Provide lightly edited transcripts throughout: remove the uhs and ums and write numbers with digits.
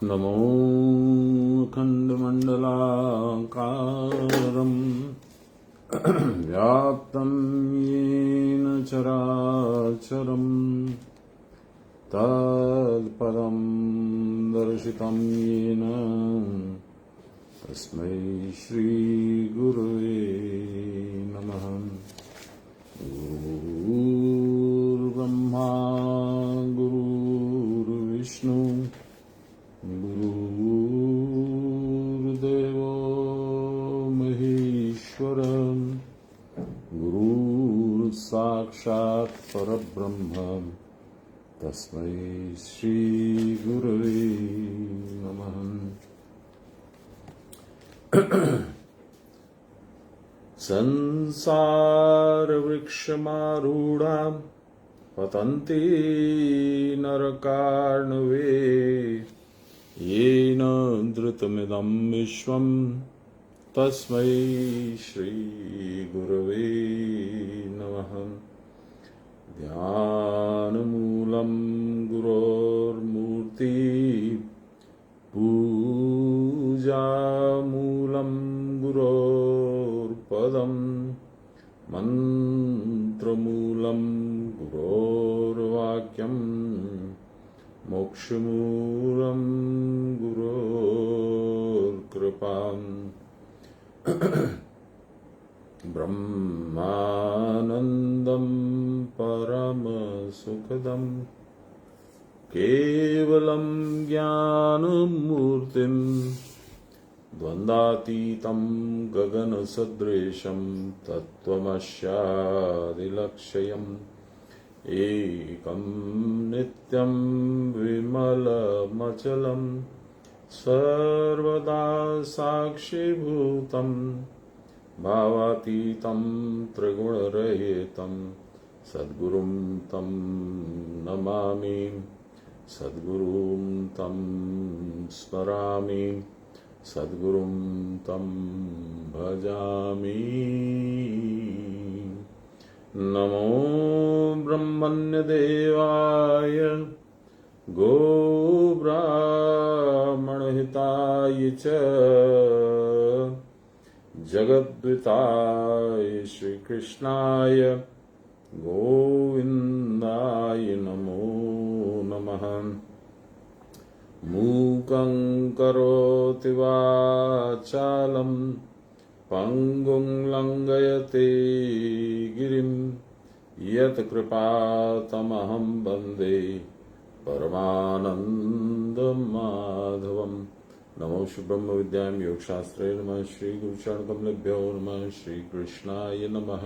नमो खण्डमण्डलाकारम् व्याप्तं येन चराचरम् तत्पदं दर्शितं येन तस्मै श्रीगुरुवे नमः। गुरुर्ब्रह्मा गुरुर्विष्णु गुरुर्देवो महेश्वर गुरुर्साक्षात् परब्रह्म तस्मै श्रीगुरवे नमः। संसारवृक्षमारूढा पतन्ति नरकार्णवे येन धृतमिदं विश्वं तस्मै श्रीगुरवे नमः। ध्यानमूलं गुरोर्मूर्ति पूजामूलं गुरोर्पदं मन्त्रमूलं गुरोर्वाक्यं मोक्षमूलं गुरोर्कृपाम् ब्रह्मानन्दं परमसुखदं केवलं ज्ञानमूर्तिं द्वन्द्वातीतं गगनसदृशं तत्त्वमस्यादिलक्ष्यम् एकं नित्यं विमलमचलं सर्वदा साक्षीभूतं भावातीतं त्रिगुणरहितं सद्गुरुं तं नमामि सद्गुरुं तं स्मरामि सद्गुरुं तं भजामि। नमो ब्रह्मण्यदेवाय गोब्राह्मणहिताय च जगद्विताय श्रीकृष्णाय गोविन्दाय नमो नमः। मूकं करोति वाचालं पंगुं लंघयते गिरिं यत्कृपातमहं वन्दे परमानन्दमाधवम्। नमो ब्रह्म विद्यां योगशास्त्रे नमः श्री गुरुचरणकमलेभ्यो नमः श्रीकृष्णाय नमः।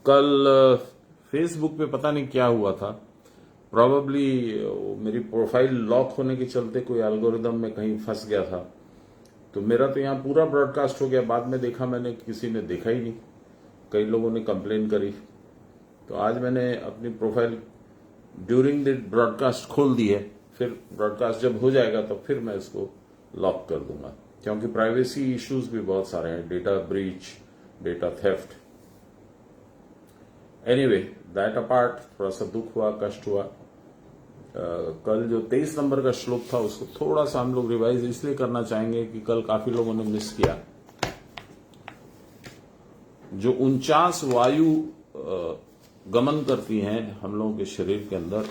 कल फेसबुक पे पता नहीं क्या हुआ था, प्रॉबेबली मेरी प्रोफाइल लॉक होने के चलते कोई एल्गोरिदम में कहीं फंस गया था, तो मेरा तो यहाँ पूरा ब्रॉडकास्ट हो गया। बाद में देखा मैंने, किसी ने देखा ही नहीं, कई लोगों ने कंप्लेन करी। तो आज मैंने अपनी प्रोफाइल ड्यूरिंग द ब्रॉडकास्ट खोल दी है, फिर ब्रॉडकास्ट जब हो जाएगा तो फिर मैं इसको लॉक कर दूंगा, क्योंकि प्राइवेसी इश्यूज भी बहुत सारे हैं, data breach, data theft. Anyway, that apart, थोड़ा सा दुख हुआ, कष्ट हुआ। कल जो 23 नंबर का श्लोक था उसको थोड़ा सा हम लोग रिवाइज इसलिए करना चाहेंगे कि कल काफी लोगों ने मिस किया। जो 49 वायु गमन करती हैं हम लोगों के शरीर के अंदर,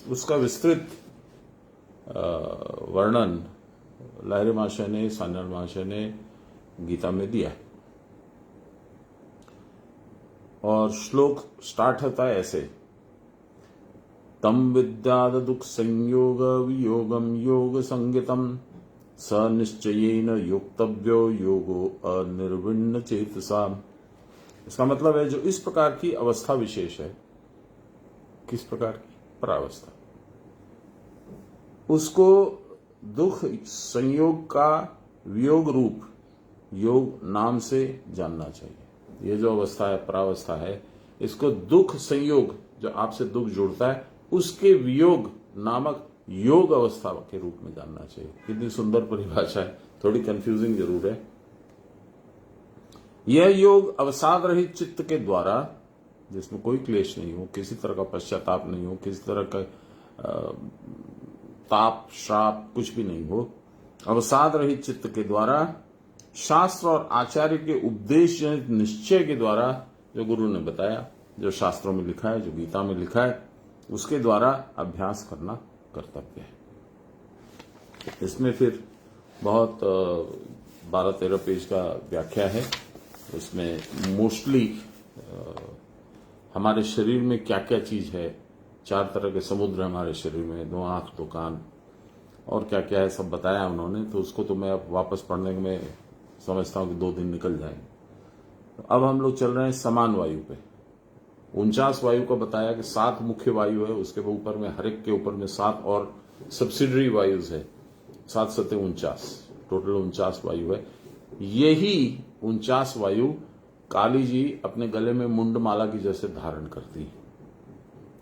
उसका विस्तृत वर्णन लाहिरी महाशय ने, सान्याल महाशय ने गीता में दिया है। और श्लोक स्टार्ट होता है ऐसे, तम विद्याद दुख संयोग वियोगम योग संगितम स निश्चयेन योक्तव्यो योगो अनिर्विण्ण चेतसा। इसका मतलब है जो इस प्रकार की अवस्था विशेष है, किस प्रकार की परावस्था, उसको दुख संयोग का वियोग रूप योग नाम से जानना चाहिए। ये जो अवस्था है, परावस्था है, इसको दुख संयोग, जो आपसे दुख जुड़ता है, उसके वियोग नामक योग अवस्था के रूप में जानना चाहिए। कितनी सुंदर परिभाषा है, थोड़ी कंफ्यूजिंग जरूर है। यह योग अवसाद रहित चित्त के द्वारा, जिसमें कोई क्लेश नहीं हो, किसी तरह का पश्चाताप नहीं हो, किसी तरह का ताप श्राप कुछ भी नहीं हो। अवसाद रहित चित्त के द्वारा शास्त्र और आचार्य के उपदेश जनित निश्चय के द्वारा, जो गुरु ने बताया, जो शास्त्रों में लिखा है, जो गीता में लिखा है, उसके द्वारा अभ्यास करना कर्तव्य है। इसमें फिर बहुत 12-13 पेज का व्याख्या है। उसमें मोस्टली हमारे शरीर में क्या क्या चीज है, 4 तरह के समुद्र हमारे शरीर में, 2 आंख 2 कान, और क्या क्या है सब बताया उन्होंने। तो उसको तो मैं अब वापस पढ़ने में समझता हूं कि 2 दिन निकल जाएंगे। तो अब हम लोग चल रहे हैं समान वायु पे। 49 वायु को बताया कि 7 मुख्य वायु है, उसके ऊपर में हर एक के ऊपर में 7 और सब्सिडरी वायुज है। 7 सत्य 49, टोटल 49 वायु है। यही 49 वायु काली जी अपने गले में मुंडमाला की जैसे धारण करती है।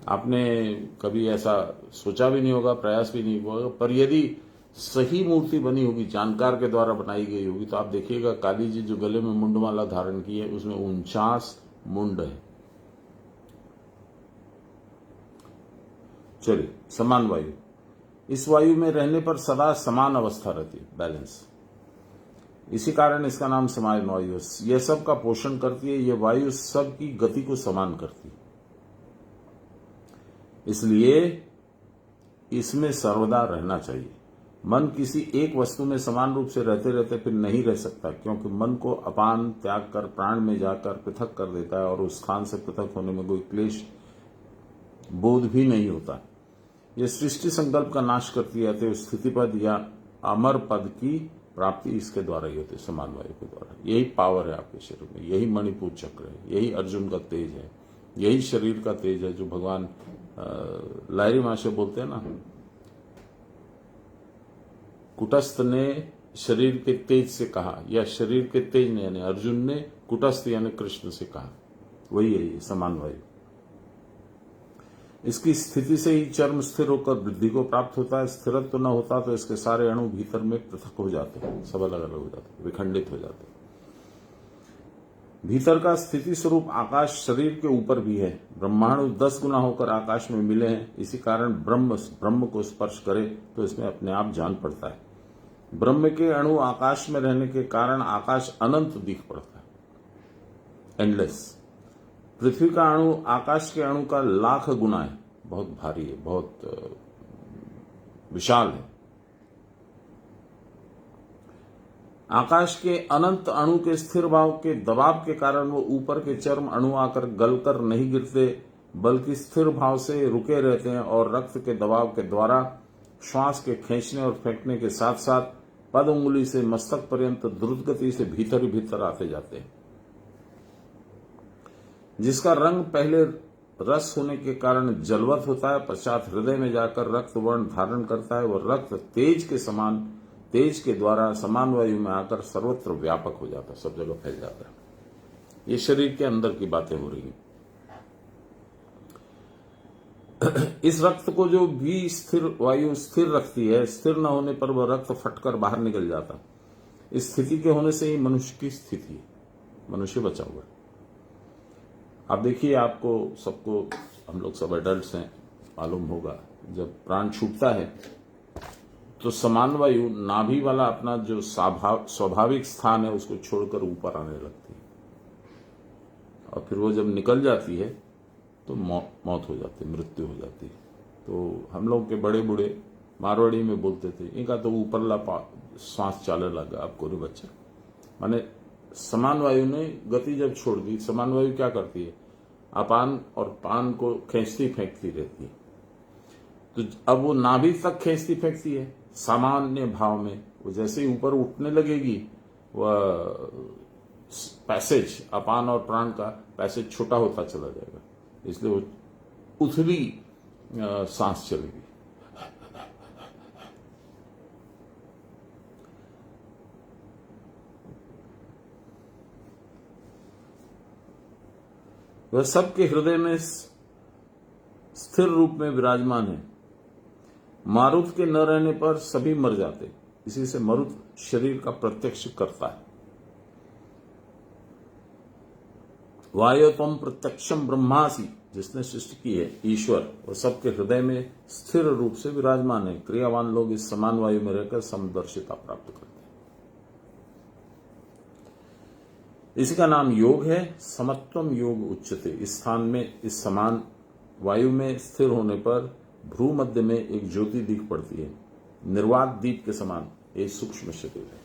आपने कभी ऐसा सोचा भी नहीं होगा, प्रयास भी नहीं होगा, पर यदि सही मूर्ति बनी होगी, जानकार के द्वारा बनाई गई होगी, तो आप देखिएगा काली जी जो गले में मुंडमाला धारण की है उसमें 49 मुंड है। चलिए, समान वायु। इस वायु में रहने पर सदा समान अवस्था रहती है, बैलेंस। इसी कारण इसका नाम समान वायु है। यह सब का पोषण करती है। यह वायु सब की गति को समान करती है, इसलिए इसमें सर्वदा रहना चाहिए। मन किसी एक वस्तु में समान रूप से रहते रहते फिर नहीं रह सकता, क्योंकि मन को अपान त्याग कर प्राण में जाकर पृथक कर देता है, और उस स्थान से पृथक होने में कोई क्लेश बोध भी नहीं होता। यह सृष्टि संकल्प का नाश करती है, तो स्थिति पद या अमर पद की प्राप्ति इसके द्वारा ही होती है, समान वायु के द्वारा। यही पावर है आपके शरीर में, यही मणिपुर चक्र है, यही अर्जुन का तेज है, यही शरीर का तेज है, जो भगवान लाहिरी मां से बोलते हैं ना, कुटस्थ ने शरीर के तेज से कहा, या शरीर के तेज ने यानी अर्जुन ने कुटस्थ यानी कृष्ण से कहा, वही है ये समान वायु। इसकी स्थिति से ही चर्म स्थिर होकर वृद्धि को प्राप्त होता है। स्थिरत्व तो न होता तो इसके सारे अणु भीतर में पृथक हो जाते हैं, सब अलग अलग हो जाते हैं, विखंडित हो जाते हैं। भीतर का स्थिति स्वरूप आकाश शरीर के ऊपर भी है। ब्रह्मांड 10 गुना होकर आकाश में मिले हैं। इसी कारण ब्रह्म को स्पर्श करे तो इसमें अपने आप जान पड़ता है। ब्रह्म के अणु आकाश में रहने के कारण आकाश अनंत दिख पड़ता है, एंडलेस। पृथ्वी का अणु आकाश के अणु का 1,00,000 गुना है, बहुत भारी है, बहुत विशाल है। आकाश के अनंत अणु के स्थिर भाव के दबाव के कारण वो ऊपर के चर्म अणु आकर गलकर नहीं गिरते, बल्कि स्थिर भाव से रुके रहते हैं, और रक्त के दबाव के द्वारा श्वास के खींचने और फेंकने के साथ साथ पद उंगली से मस्तक पर्यंत द्रुत गति से भीतर ही भीतर आते जाते हैं। जिसका रंग पहले रस होने के कारण जलवत होता है, पश्चात हृदय में जाकर रक्त वर्ण धारण करता है। वह रक्त तेज के समान, तेज के द्वारा समान वायु में आकर सर्वत्र व्यापक हो जाता है, सब जगह फैल जाता है। ये शरीर के अंदर की बातें हो रही हैं। इस रक्त को जो भी स्थिर वायु स्थिर रखती है, स्थिर न होने पर वह रक्त फटकर बाहर निकल जाता। इस स्थिति के होने से ही मनुष्य की स्थिति है, मनुष्य बचा हुआ है। आप देखिए, आपको सबको, हम लोग सब एडल्ट्स हैं, मालूम होगा, जब प्राण छूटता है तो समान वायु नाभि वाला अपना जो स्वाभाविक स्थान है उसको छोड़कर ऊपर आने लगती है, और फिर वो जब निकल जाती है तो मौत हो जाती है, मृत्यु हो जाती है। तो हम लोग के बड़े बूढ़े मारवाड़ी में बोलते थे, इनका तो ऊपरला सांस चाले लगा, आपको नहीं बच्चा। माने समान वायु ने गति जब छोड़ दी, समान वायु क्या करती है, अपान और पान को खींचती फेंकती रहती है। तो अब वो नाभि तक खींचती फेंकती है सामान्य भाव में। वो जैसे ही ऊपर उठने लगेगी, वह पैसेज, अपान और प्राण का पैसेज छोटा होता चला जाएगा, इसलिए वो उथली सांस चलेगी। वह सबके हृदय में स्थिर रूप में विराजमान है। मारुत के न रहने पर सभी मर जाते, इसी से मरुत शरीर का प्रत्यक्ष करता है। वायुत्वम प्रत्यक्षम ब्रह्मासि, जिसने सृष्टि की है ईश्वर, और सबके हृदय में स्थिर रूप से विराजमान है। क्रियावान लोग इस समान वायु में रहकर समदर्शिता प्राप्त करते हैं। इसी का नाम योग है। समत्वम योग उच्चते। इस स्थान में, इस समान वायु में स्थिर होने पर भ्रू मध्य में एक ज्योति दिख पड़ती है, निर्वात दीप के समान। एक सूक्ष्म शरीर है।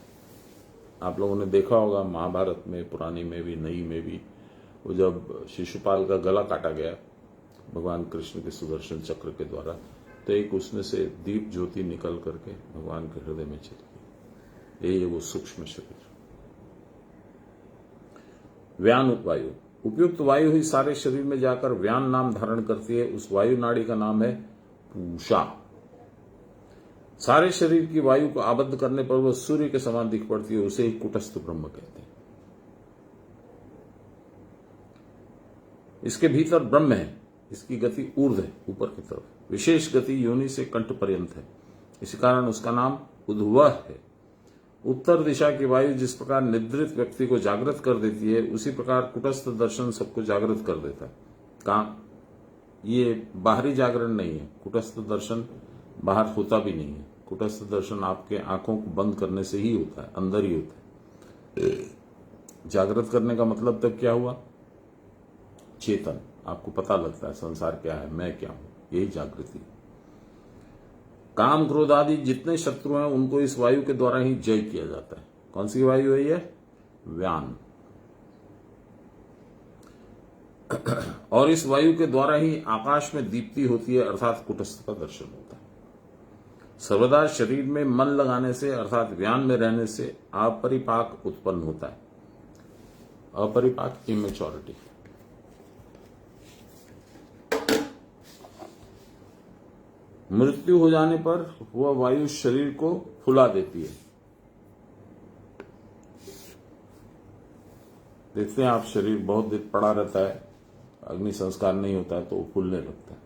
आप लोगों ने देखा होगा महाभारत में, पुरानी में भी, नई में भी, वो जब शिशुपाल का गला काटा गया भगवान कृष्ण के सुदर्शन चक्र के द्वारा, तो एक उसमें से दीप ज्योति निकल करके भगवान के हृदय में चली गई। यही है वो सूक्ष्म शरीर। व्यान वायु। उपयुक्त वायु ही सारे शरीर में जाकर व्यान नाम धारण करती है। उस वायु नाड़ी का नाम है पूषा। सारे शरीर की वायु को आबद्ध करने पर वह सूर्य के समान दिख पड़ती है। उसे ही कुटस्थ ब्रह्म कहते हैं। इसके भीतर ब्रह्म है। इसकी गति ऊर्ध्व है, ऊपर की तरफ। विशेष गति योनि से कंठ पर्यंत है। इसी कारण उसका नाम उद्वह है। उत्तर दिशा की वायु जिस प्रकार निद्रित व्यक्ति को जागृत कर देती है, उसी प्रकार कुटस्थ दर्शन सबको जागृत कर देता है। कहाँ? ये बाहरी जागरण नहीं है। कुटस्थ दर्शन बाहर होता भी नहीं है। कुटस्थ दर्शन आपके आंखों को बंद करने से ही होता है, अंदर ही होता है। जागृत करने का मतलब तब क्या हुआ? चेतन, आपको पता लगता है संसार क्या है, मैं क्या हूं, यही जागृति। काम क्रोध आदि जितने शत्रु हैं उनको इस वायु के द्वारा ही जय किया जाता है। कौन सी वायु है ये? व्यान। और इस वायु के द्वारा ही आकाश में दीप्ति होती है, अर्थात कुटस्थ का दर्शन होता है। सर्वदा शरीर में मन लगाने से, अर्थात व्यान में रहने से अपरिपाक उत्पन्न होता है। अपरिपाक, इमेच्योरिटी। मृत्यु हो जाने पर वह वायु शरीर को फुला देती है। देखते हैं आप, शरीर बहुत दिन पड़ा रहता है, अग्नि संस्कार नहीं होता है तो वो फूलने लगता है।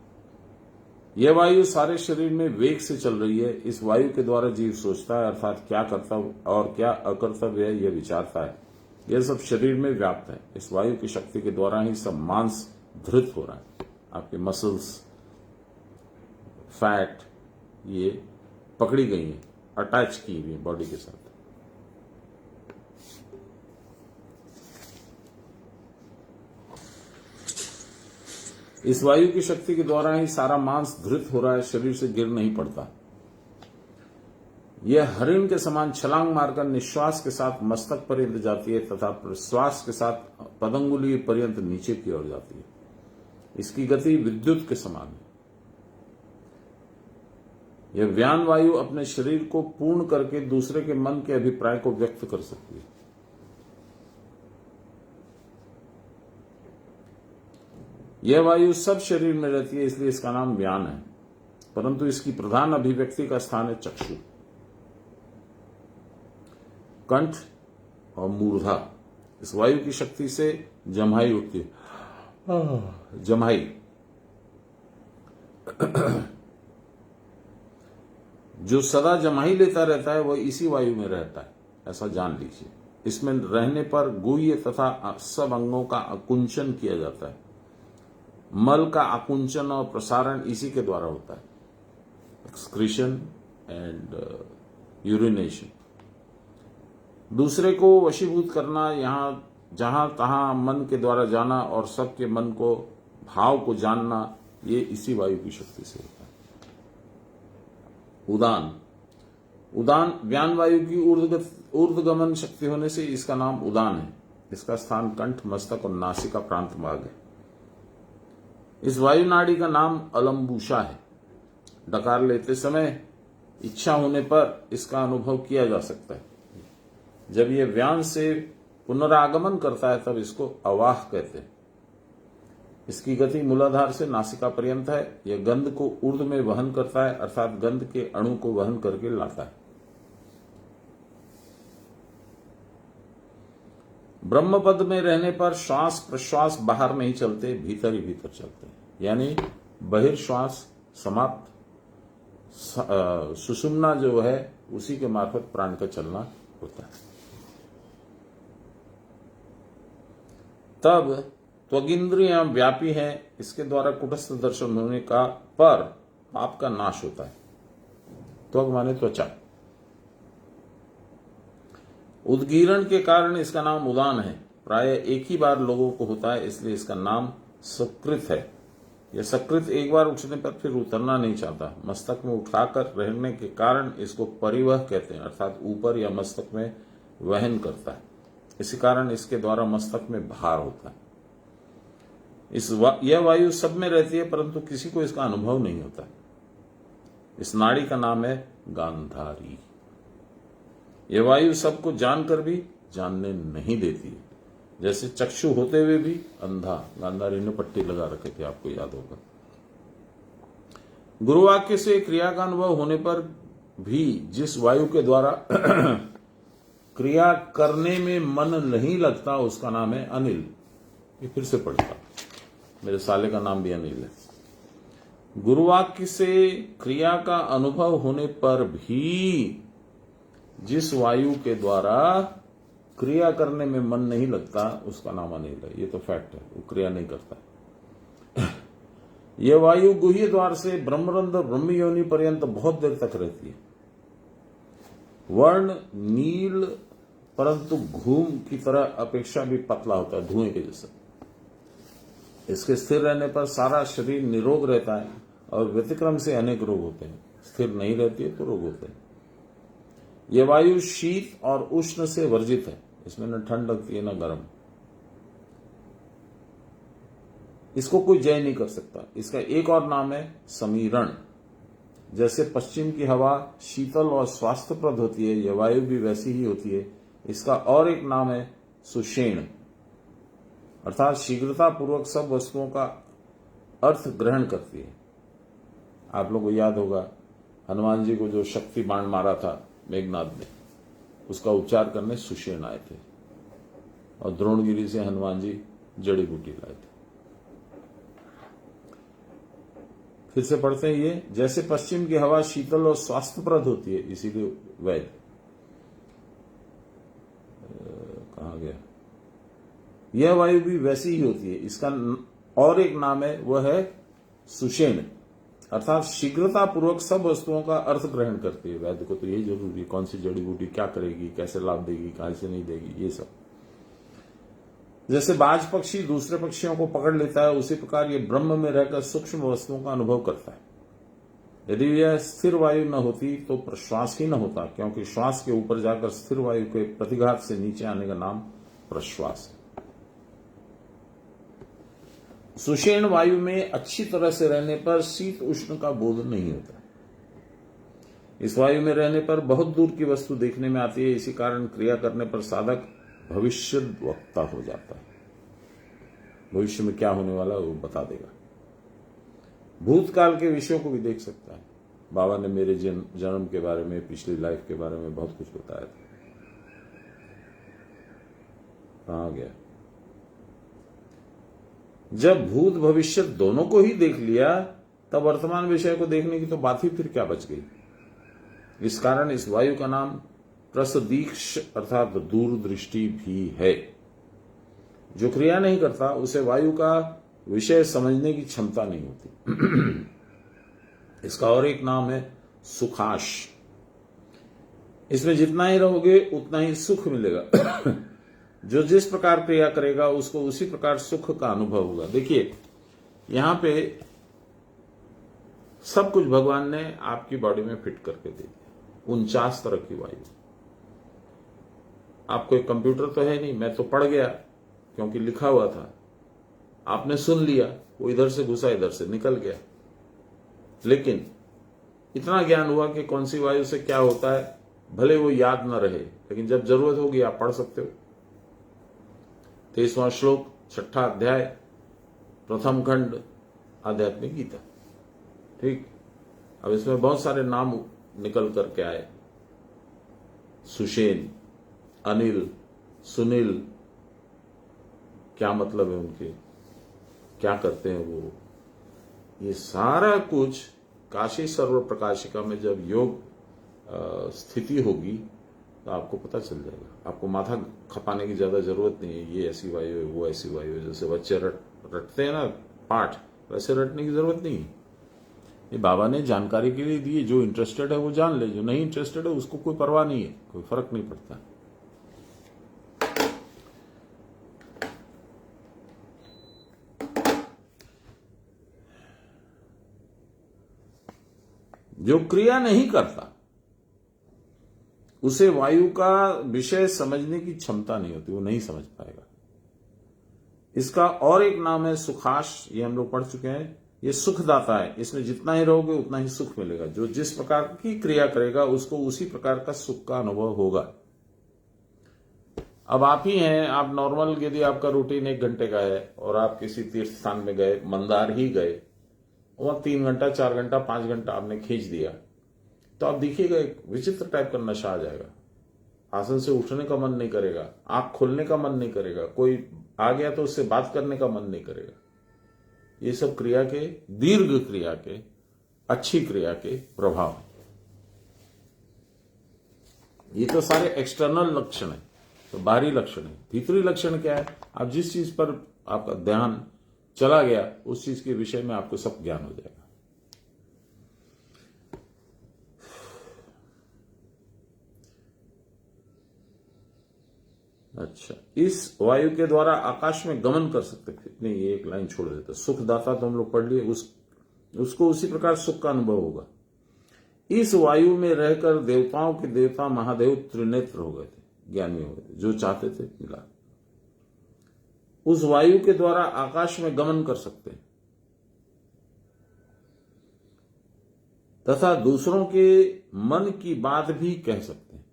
यह वायु सारे शरीर में वेग से चल रही है। इस वायु के द्वारा जीव सोचता है, अर्थात क्या कर्तव्य और क्या अकर्तव्य है यह विचारता है। यह सब शरीर में व्याप्त है। इस वायु की शक्ति के द्वारा ही सब मांस धृत हो रहा है। आपके मसल्स, फैट, ये पकड़ी गई है, अटैच की हुई है बॉडी के साथ। इस वायु की शक्ति के द्वारा ही सारा मांस धृत हो रहा है, शरीर से गिर नहीं पड़ता। यह हरिण के समान छलांग मारकर निश्वास के साथ मस्तक पर्यंत जाती है तथा प्रश्वास के साथ पदंगुली पर्यंत नीचे की ओर जाती है। इसकी गति विद्युत के समान है। यह व्यान वायु अपने शरीर को पूर्ण करके दूसरे के मन के अभिप्राय को व्यक्त कर सकती है। यह वायु सब शरीर में रहती है, इसलिए इसका नाम व्यान है। परंतु इसकी प्रधान अभिव्यक्ति का स्थान है चक्षु, कंठ और मूर्धा। इस वायु की शक्ति से जम्हाई उठती है। जम्हाई जो सदा जम्हाई लेता रहता है वह इसी वायु में रहता है, ऐसा जान लीजिए। इसमें रहने पर गुह्य तथा सब अंगों का आकुंचन किया जाता है। मल का आकुंचन और प्रसारण इसी के द्वारा होता है, एक्सक्रीशन एंड यूरिनेशन। दूसरे को वशीभूत करना, जहां तहां मन के द्वारा जाना और सबके मन को, भाव को जानना, ये इसी वायु की शक्ति से होता है। उदान। उदान व्यान वायु की ऊर्ध्वगमन शक्ति होने से इसका नाम उदान है। इसका स्थान कंठ, मस्तक और नासिका प्रांत भाग है। इस वायु नाड़ी का नाम अलंबुषा है। डकार लेते समय इच्छा होने पर इसका अनुभव किया जा सकता है। जब यह व्यान से पुनरागमन करता है तब इसको अवाह कहते हैं। इसकी गति मूलाधार से नासिका पर्यंत है। यह गंध को ऊर्ध्व में वहन करता है, अर्थात गंध के अणु को वहन करके लाता है। ब्रह्मपद में रहने पर श्वास प्रश्वास बाहर नहीं चलते, भीतर ही भीतर चलते हैं। यानी बहिर्श्वास समाप्त, सुषुम्ना जो है उसी के मार्फत प्राण का चलना होता है। तब त्वगिंद्रियां व्यापी हैं, इसके द्वारा कुटस्थ दर्शन होने का पर पाप का नाश होता है। त्वग माने त्वचा। उद्गीरण के कारण इसका नाम उदान है। प्राय एक ही बार लोगों को होता है, इसलिए इसका नाम सकृत है। यह सकृत एक बार उठने पर फिर उतरना नहीं चाहता। मस्तक में उठाकर रहने के कारण इसको परिवह कहते हैं, अर्थात ऊपर या मस्तक में वहन करता है। इसी कारण इसके द्वारा मस्तक में भार होता है। यह वायु सब में रहती है, परंतु किसी को इसका अनुभव नहीं होता। इस नाड़ी का नाम है गांधारी। यह वायु सबको जानकर भी जानने नहीं देती है। जैसे चक्षु होते हुए भी अंधा, गांधारी ने पट्टी लगा रखे थे, आपको याद होगा। गुरुवाक्य से क्रिया का अनुभव होने पर भी जिस वायु के द्वारा क्रिया करने में मन नहीं लगता, उसका नाम है अनिल। ये फिर से पढ़ता, मेरे साले का नाम भी अनिल है। गुरुवाक्य से क्रिया का अनुभव होने पर भी जिस वायु के द्वारा क्रिया करने में मन नहीं लगता, उसका नाम अनिल है। ये तो फैक्ट है, वो क्रिया नहीं करता। यह वायु गुह्य द्वार से ब्रह्मरंध्र ब्रह्म योनि पर्यंत बहुत देर तक रहती है। वर्ण नील परंतु घूम की तरह अपेक्षा भी पतला होता है, धुएं के जैसा। इसके स्थिर रहने पर सारा शरीर निरोग रहता है और व्यतिक्रम से अनेक रोग होते हैं। स्थिर नहीं रहती है तो रोग होते हैं। यह वायु शीत और उष्ण से वर्जित है। इसमें न ठंड लगती है न गर्म। इसको कोई जय नहीं कर सकता। इसका एक और नाम है समीरण। जैसे पश्चिम की हवा शीतल और स्वास्थ्यप्रद होती है, यह वायु भी वैसी ही होती है। इसका और एक नाम है सुषेण, अर्थात शीघ्रता पूर्वक सब वस्तुओं का अर्थ ग्रहण करती है। आप लोगों को याद होगा, हनुमान जी को जो शक्ति बाण मारा था मेघनाथ ने, उसका उपचार करने सुषेण आए थे और द्रोणगिरी से हनुमान जी जड़ी बूटी लाए थे। फिर से पढ़ते हैं ये, जैसे पश्चिम की हवा शीतल और स्वास्थ्यप्रद होती है, इसीलिए वैद। कहा गया, यह वायु भी वैसी ही होती है। इसका और एक नाम है, वह है सुषेण, अर्थात शीघ्रता पूर्वक सब वस्तुओं का अर्थ ग्रहण करती है। वैद्य को तो यही जरूरी है, कौन सी जड़ी बूटी क्या करेगी, कैसे लाभ देगी, कहां से नहीं देगी, ये सब। जैसे बाज पक्षी दूसरे पक्षियों को पकड़ लेता है, उसी प्रकार ये ब्रह्म में रहकर सूक्ष्म वस्तुओं का अनुभव करता है। यदि यह स्थिर वायु न होती तो प्रश्वास ही न होता, क्योंकि श्वास के ऊपर जाकर स्थिर वायु के प्रतिघात से नीचे आने का नाम प्रश्वास है। सुषेण वायु में अच्छी तरह से रहने पर शीत उष्ण का बोध नहीं होता। इस वायु में रहने पर बहुत दूर की वस्तु देखने में आती है। इसी कारण क्रिया करने पर साधक भविष्य वक्ता हो जाता है। भविष्य में क्या होने वाला है वो बता देगा। भूतकाल के विषयों को भी देख सकता है। बाबा ने मेरे जन्म के बारे में, पिछली लाइफ के बारे में बहुत कुछ बताया था। कहां गया? जब भूत भविष्य दोनों को ही देख लिया, तब वर्तमान विषय को देखने की तो बात ही फिर क्या बच गई। इस कारण इस वायु का नाम प्रसदीक्ष अर्थात दूरदृष्टि भी है। जो क्रिया नहीं करता उसे वायु का विषय समझने की क्षमता नहीं होती। इसका और एक नाम है सुखाश। इसमें जितना ही रहोगे उतना ही सुख मिलेगा। जो जिस प्रकार क्रिया करेगा उसको उसी प्रकार सुख का अनुभव होगा। देखिए, यहां पे सब कुछ भगवान ने आपकी बॉडी में फिट करके दे दिया। 49 तरह की वायु। आपको एक कंप्यूटर तो है नहीं, मैं तो पढ़ गया क्योंकि लिखा हुआ था। आपने सुन लिया, वो इधर से घुसा इधर से निकल गया। लेकिन इतना ज्ञान हुआ कि कौन सी वायु से क्या होता है, भले वो याद न रहे, लेकिन जब जरूरत होगी आप पढ़ सकते हो। 23वां श्लोक, 6ठा अध्याय, प्रथम खंड, आध्यात्मिक गीता। ठीक, अब इसमें बहुत सारे नाम निकल करके आए। सुषेण, अनिल, सुनील, क्या मतलब है उनके, क्या करते हैं वो, ये सारा कुछ काशी सर्व प्रकाशिका में जब योग स्थिति होगी तो आपको पता चल जाएगा। आपको माथा खपाने की ज्यादा जरूरत नहीं है, ये ऐसी वायु है, वो ऐसी वायु है। जैसे बच्चे रटते हैं ना पाठ, वैसे रटने की जरूरत नहीं है। ये बाबा ने जानकारी के लिए दी। जो इंटरेस्टेड है वो जान ले, जो नहीं इंटरेस्टेड है उसको कोई परवाह नहीं है, कोई फर्क नहीं पड़ता। जो क्रिया नहीं करता उसे वायु का विषय समझने की क्षमता नहीं होती, वो नहीं समझ पाएगा। इसका और एक नाम है सुखाश, ये हम लोग पढ़ चुके हैं। ये सुखदाता है, इसमें जितना ही रहोगे उतना ही सुख मिलेगा। जो जिस प्रकार की क्रिया करेगा उसको उसी प्रकार का सुख का अनुभव होगा। अब आप ही हैं, आप नॉर्मल, यदि आपका रूटीन 1 घंटे का है और आप किसी तीर्थ स्थान में गए, मंदार ही गए, वहां 3 घंटा 4 घंटा 5 घंटा आपने खींच दिया, तो आप देखिएगा एक विचित्र टाइप का नशा आ जाएगा। आसन से उठने का मन नहीं करेगा, आंख खोलने का मन नहीं करेगा, कोई आ गया तो उससे बात करने का मन नहीं करेगा। ये सब क्रिया के, दीर्घ क्रिया के, अच्छी क्रिया के प्रभाव। ये तो सारे एक्सटर्नल लक्षण है, तो बाहरी लक्षण है। भीतरी लक्षण क्या है? आप जिस चीज पर आपका ध्यान चला गया उस चीज के विषय में आपको सब ज्ञान हो जाएगा। अच्छा, इस वायु के द्वारा आकाश में गमन कर सकते। नहीं, ये एक लाइन छोड़ देते। सुखदाता तो हम लोग पढ़ लिए, उसको उसी प्रकार सुख का अनुभव होगा। इस वायु में रहकर देवताओं के देवता महादेव त्रिनेत्र हो गए थे, ज्ञानी हो गए थे, जो चाहते थे मिला। उस वायु के द्वारा आकाश में गमन कर सकते हैं तथा दूसरों के मन की बात भी कह सकते हैं।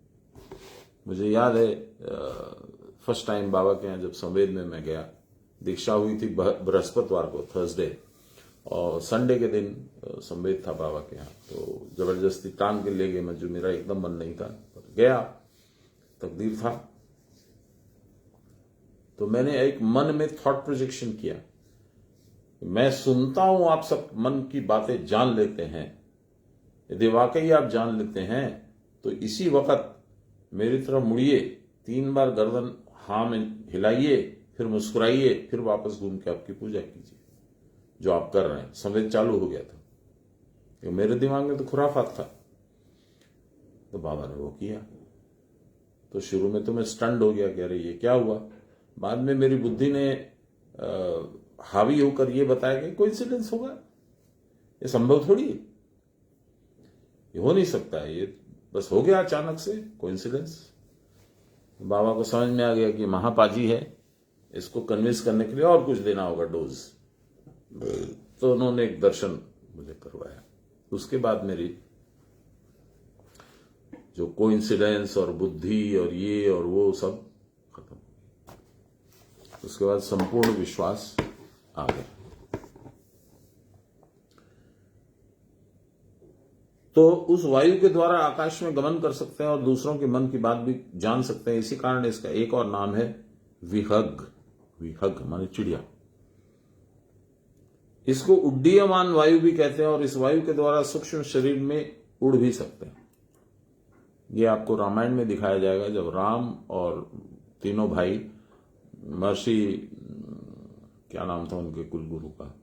मुझे याद है फर्स्ट टाइम बाबा के यहाँ जब संवेद में मैं गया, दीक्षा हुई थी बृहस्पतिवार को, थर्सडे, और संडे के दिन संवेद था बाबा के यहाँ। तो जबरदस्ती टांग के ले गए मैं, जो मेरा एकदम मन नहीं था, पर गया, तकदीर था। तो मैंने एक मन में थॉट प्रोजेक्शन किया, मैं सुनता हूं आप सब मन की बातें जान लेते हैं। यदि वाकई आप जान लेते हैं तो इसी वक्त मेरी तरफ मुड़िए, 3 बार गर्दन हाँ में हिलाइए, फिर मुस्कुराइए, फिर वापस घूम के आपकी पूजा कीजिए जो आप कर रहे हैं। संवेद चालू हो गया था, ये मेरे दिमाग में तो खुराफात था। तो बाबा ने वो किया। तो शुरू में तो मैं स्टंड हो गया, कह रही ये क्या हुआ। बाद में मेरी बुद्धि ने हावी होकर ये बताया कि कोइंसिडेंस होगा, ये संभव थोड़ी है, ये हो नहीं सकता है, ये बस हो गया अचानक से कोइंसिडेंस। बाबा को समझ में आ गया कि महापाजी है, इसको कन्विंस करने के लिए और कुछ देना होगा डोज। तो उन्होंने एक दर्शन मुझे करवाया। उसके बाद मेरी जो कोइंसिडेंस और बुद्धि और ये और वो सब खत्म। उसके बाद संपूर्ण विश्वास आ गया। तो उस वायु के द्वारा आकाश में गमन कर सकते हैं और दूसरों के मन की बात भी जान सकते हैं। इसी कारण इसका एक और नाम है विहग। विहग माने चिड़िया। इसको उड्डीयमान वायु भी कहते हैं और इस वायु के द्वारा सूक्ष्म शरीर में उड़ भी सकते हैं। ये आपको रामायण में दिखाया जाएगा, जब राम और तीनों भाई महर्षि, क्या नाम था उनके कुलगुरु का,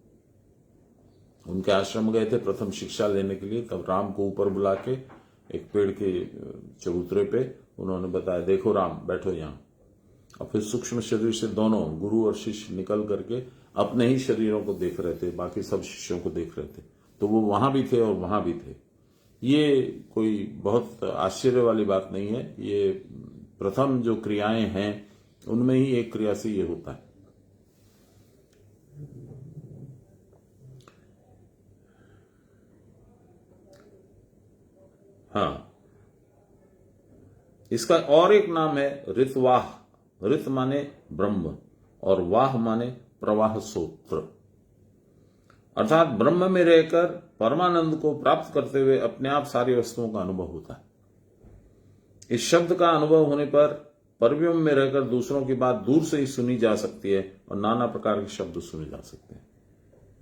उनके आश्रम गए थे प्रथम शिक्षा लेने के लिए। तब राम को ऊपर बुला के एक पेड़ के चबूतरे पे उन्होंने बताया, देखो राम बैठो यहां। और फिर सूक्ष्म शरीर से दोनों गुरु और शिष्य निकल करके अपने ही शरीरों को देख रहे थे, बाकी सब शिष्यों को देख रहे थे। तो वो वहां भी थे और वहां भी थे। ये कोई बहुत आश्चर्य वाली बात नहीं है। ये प्रथम जो क्रियाएं हैं उनमें ही एक क्रिया से ये होता है। हाँ, इसका और एक नाम है ऋतवाह। ऋत माने ब्रह्म और वाह माने प्रवाह सूत्र, अर्थात ब्रह्म में रहकर परमानंद को प्राप्त करते हुए अपने आप सारी वस्तुओं का अनुभव होता है। इस शब्द का अनुभव होने पर परव्योम में रहकर दूसरों की बात दूर से ही सुनी जा सकती है और नाना प्रकार के शब्द सुने जा सकते हैं।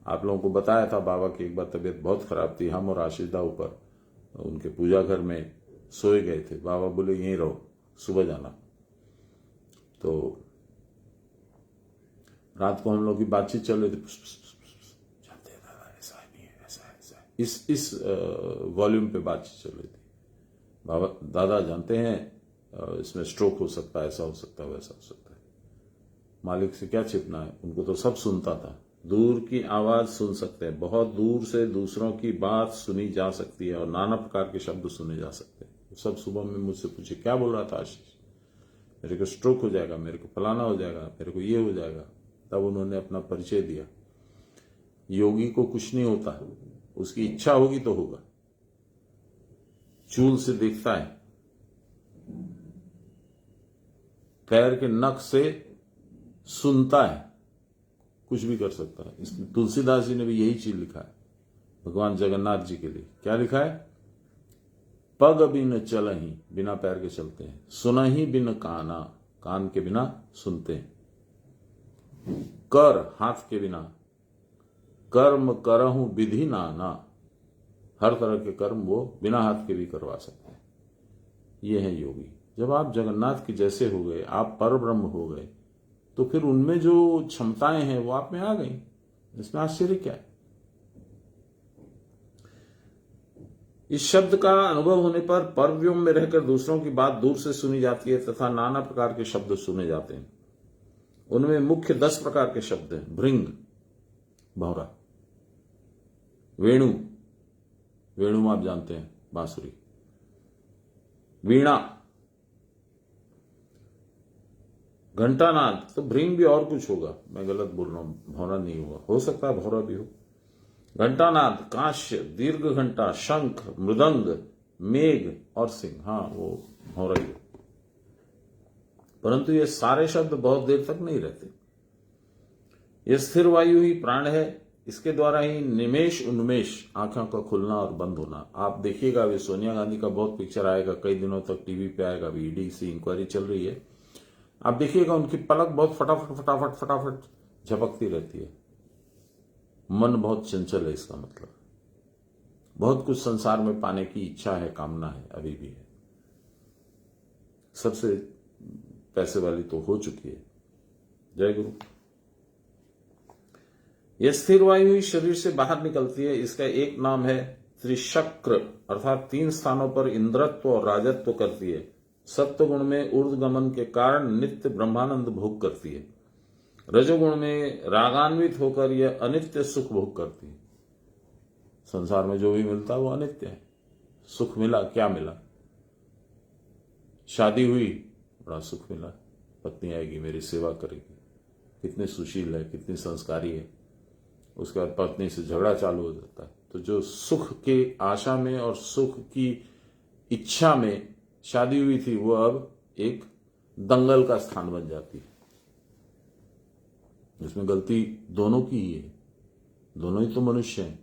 आप लोगों को बताया था बाबा की एक बार तबीयत बहुत खराब थी, हम और आशीष दा ऊपर उनके पूजा घर में सोए गए थे। बाबा बोले यहीं रहो, सुबह जाना। तो रात को हम लोग की बातचीत चल रही थी, जानते हैं दादा ऐसा है, नहीं है, ऐसा है, ऐसा है, इस वॉल्यूम पे बातचीत चल रही थी। बाबा दादा जानते हैं इसमें स्ट्रोक हो सकता है, ऐसा हो सकता है, वैसा हो सकता है। मालिक से क्या छिपना है, उनको तो सब सुनता था। दूर की आवाज सुन सकते हैं, बहुत दूर से दूसरों की बात सुनी जा सकती है और नाना प्रकार के शब्द सुने जा सकते हैं। सब सुबह में मुझसे पूछे क्या बोल रहा था आशीष, मेरे को स्ट्रोक हो जाएगा, मेरे को फलाना हो जाएगा, मेरे को ये हो जाएगा। तब उन्होंने अपना परिचय दिया। योगी को कुछ नहीं होता, उसकी इच्छा होगी तो होगा। चूल से देखता है, पैर के नख से सुनता है, कुछ भी कर सकता है। इसमें तुलसीदास जी ने भी यही चीज लिखा है भगवान जगन्नाथ जी के लिए। क्या लिखा है? पग बिन चलहि, बिना पैर के चलते हैं। सुनहि बिन काना, कान के बिना सुनते हैं। कर, हाथ के बिना। कर्म करहु विधि नाना, हर तरह के कर्म वो बिना हाथ के भी करवा सकते हैं। ये है योगी। जब आप जगन्नाथ के जैसे हो गए, आप परब्रह्म हो गए, तो फिर उनमें जो क्षमताएं हैं वो आप में आ गई। इसमें आश्चर्य क्या है? इस शब्द का अनुभव होने पर परव्योम में रहकर दूसरों की बात दूर से सुनी जाती है तथा नाना प्रकार के शब्द सुने जाते हैं। उनमें मुख्य 10 प्रकार के शब्द हैं। भृंग, भौरा। वेणु, वेणु आप जानते हैं, बांसुरी। वीणा, घंटानाद। तो भृंग भी और कुछ होगा, मैं गलत बोल रहा हूं, भौरा नहीं हुआ, हो सकता है भौरा भी हो। घंटानाद, कांस्य, दीर्घ घंटा, शंख, मृदंग, मेघ और सिंह। हाँ, वो भौरा ही हो। परंतु ये सारे शब्द बहुत देर तक नहीं रहते। ये स्थिर वायु ही प्राण है, इसके द्वारा ही निमेश उन्मेष, आंखों का खुलना और बंद होना। आप देखिएगा, अभी सोनिया गांधी का बहुत पिक्चर आएगा, कई दिनों तक टीवी पे आएगा, अभी ईडी से इंक्वायरी चल रही है। आप देखिएगा उनकी पलक बहुत फटाफट फटाफट फटाफट झपकती रहती है। मन बहुत चंचल है, इसका मतलब बहुत कुछ संसार में पाने की इच्छा है, कामना है, अभी भी है। सबसे पैसे वाली तो हो चुकी है। जय गुरु। यह स्थिर वायु ही शरीर से बाहर निकलती है। इसका एक नाम है त्रिशक्र, अर्थात 3 स्थानों पर इंद्रत्व और राजत्व करती है। सत्वगुण में ऊर्ध्वगमन के कारण नित्य ब्रह्मानंद भोग करती है। रजोगुण में रागान्वित होकर यह अनित्य सुख भोग करती है। संसार में जो भी मिलता है वो अनित्य है। सुख मिला, क्या मिला? शादी हुई, बड़ा सुख मिला, पत्नी आएगी, मेरी सेवा करेगी, कितनी सुशील है, कितनी संस्कारी है। उसके बाद पत्नी से झगड़ा चालू हो जाता है। तो जो सुख के आशा में और सुख की इच्छा में शादी हुई थी, वो अब एक दंगल का स्थान बन जाती है। इसमें गलती दोनों की ही है, दोनों ही तो मनुष्य हैं,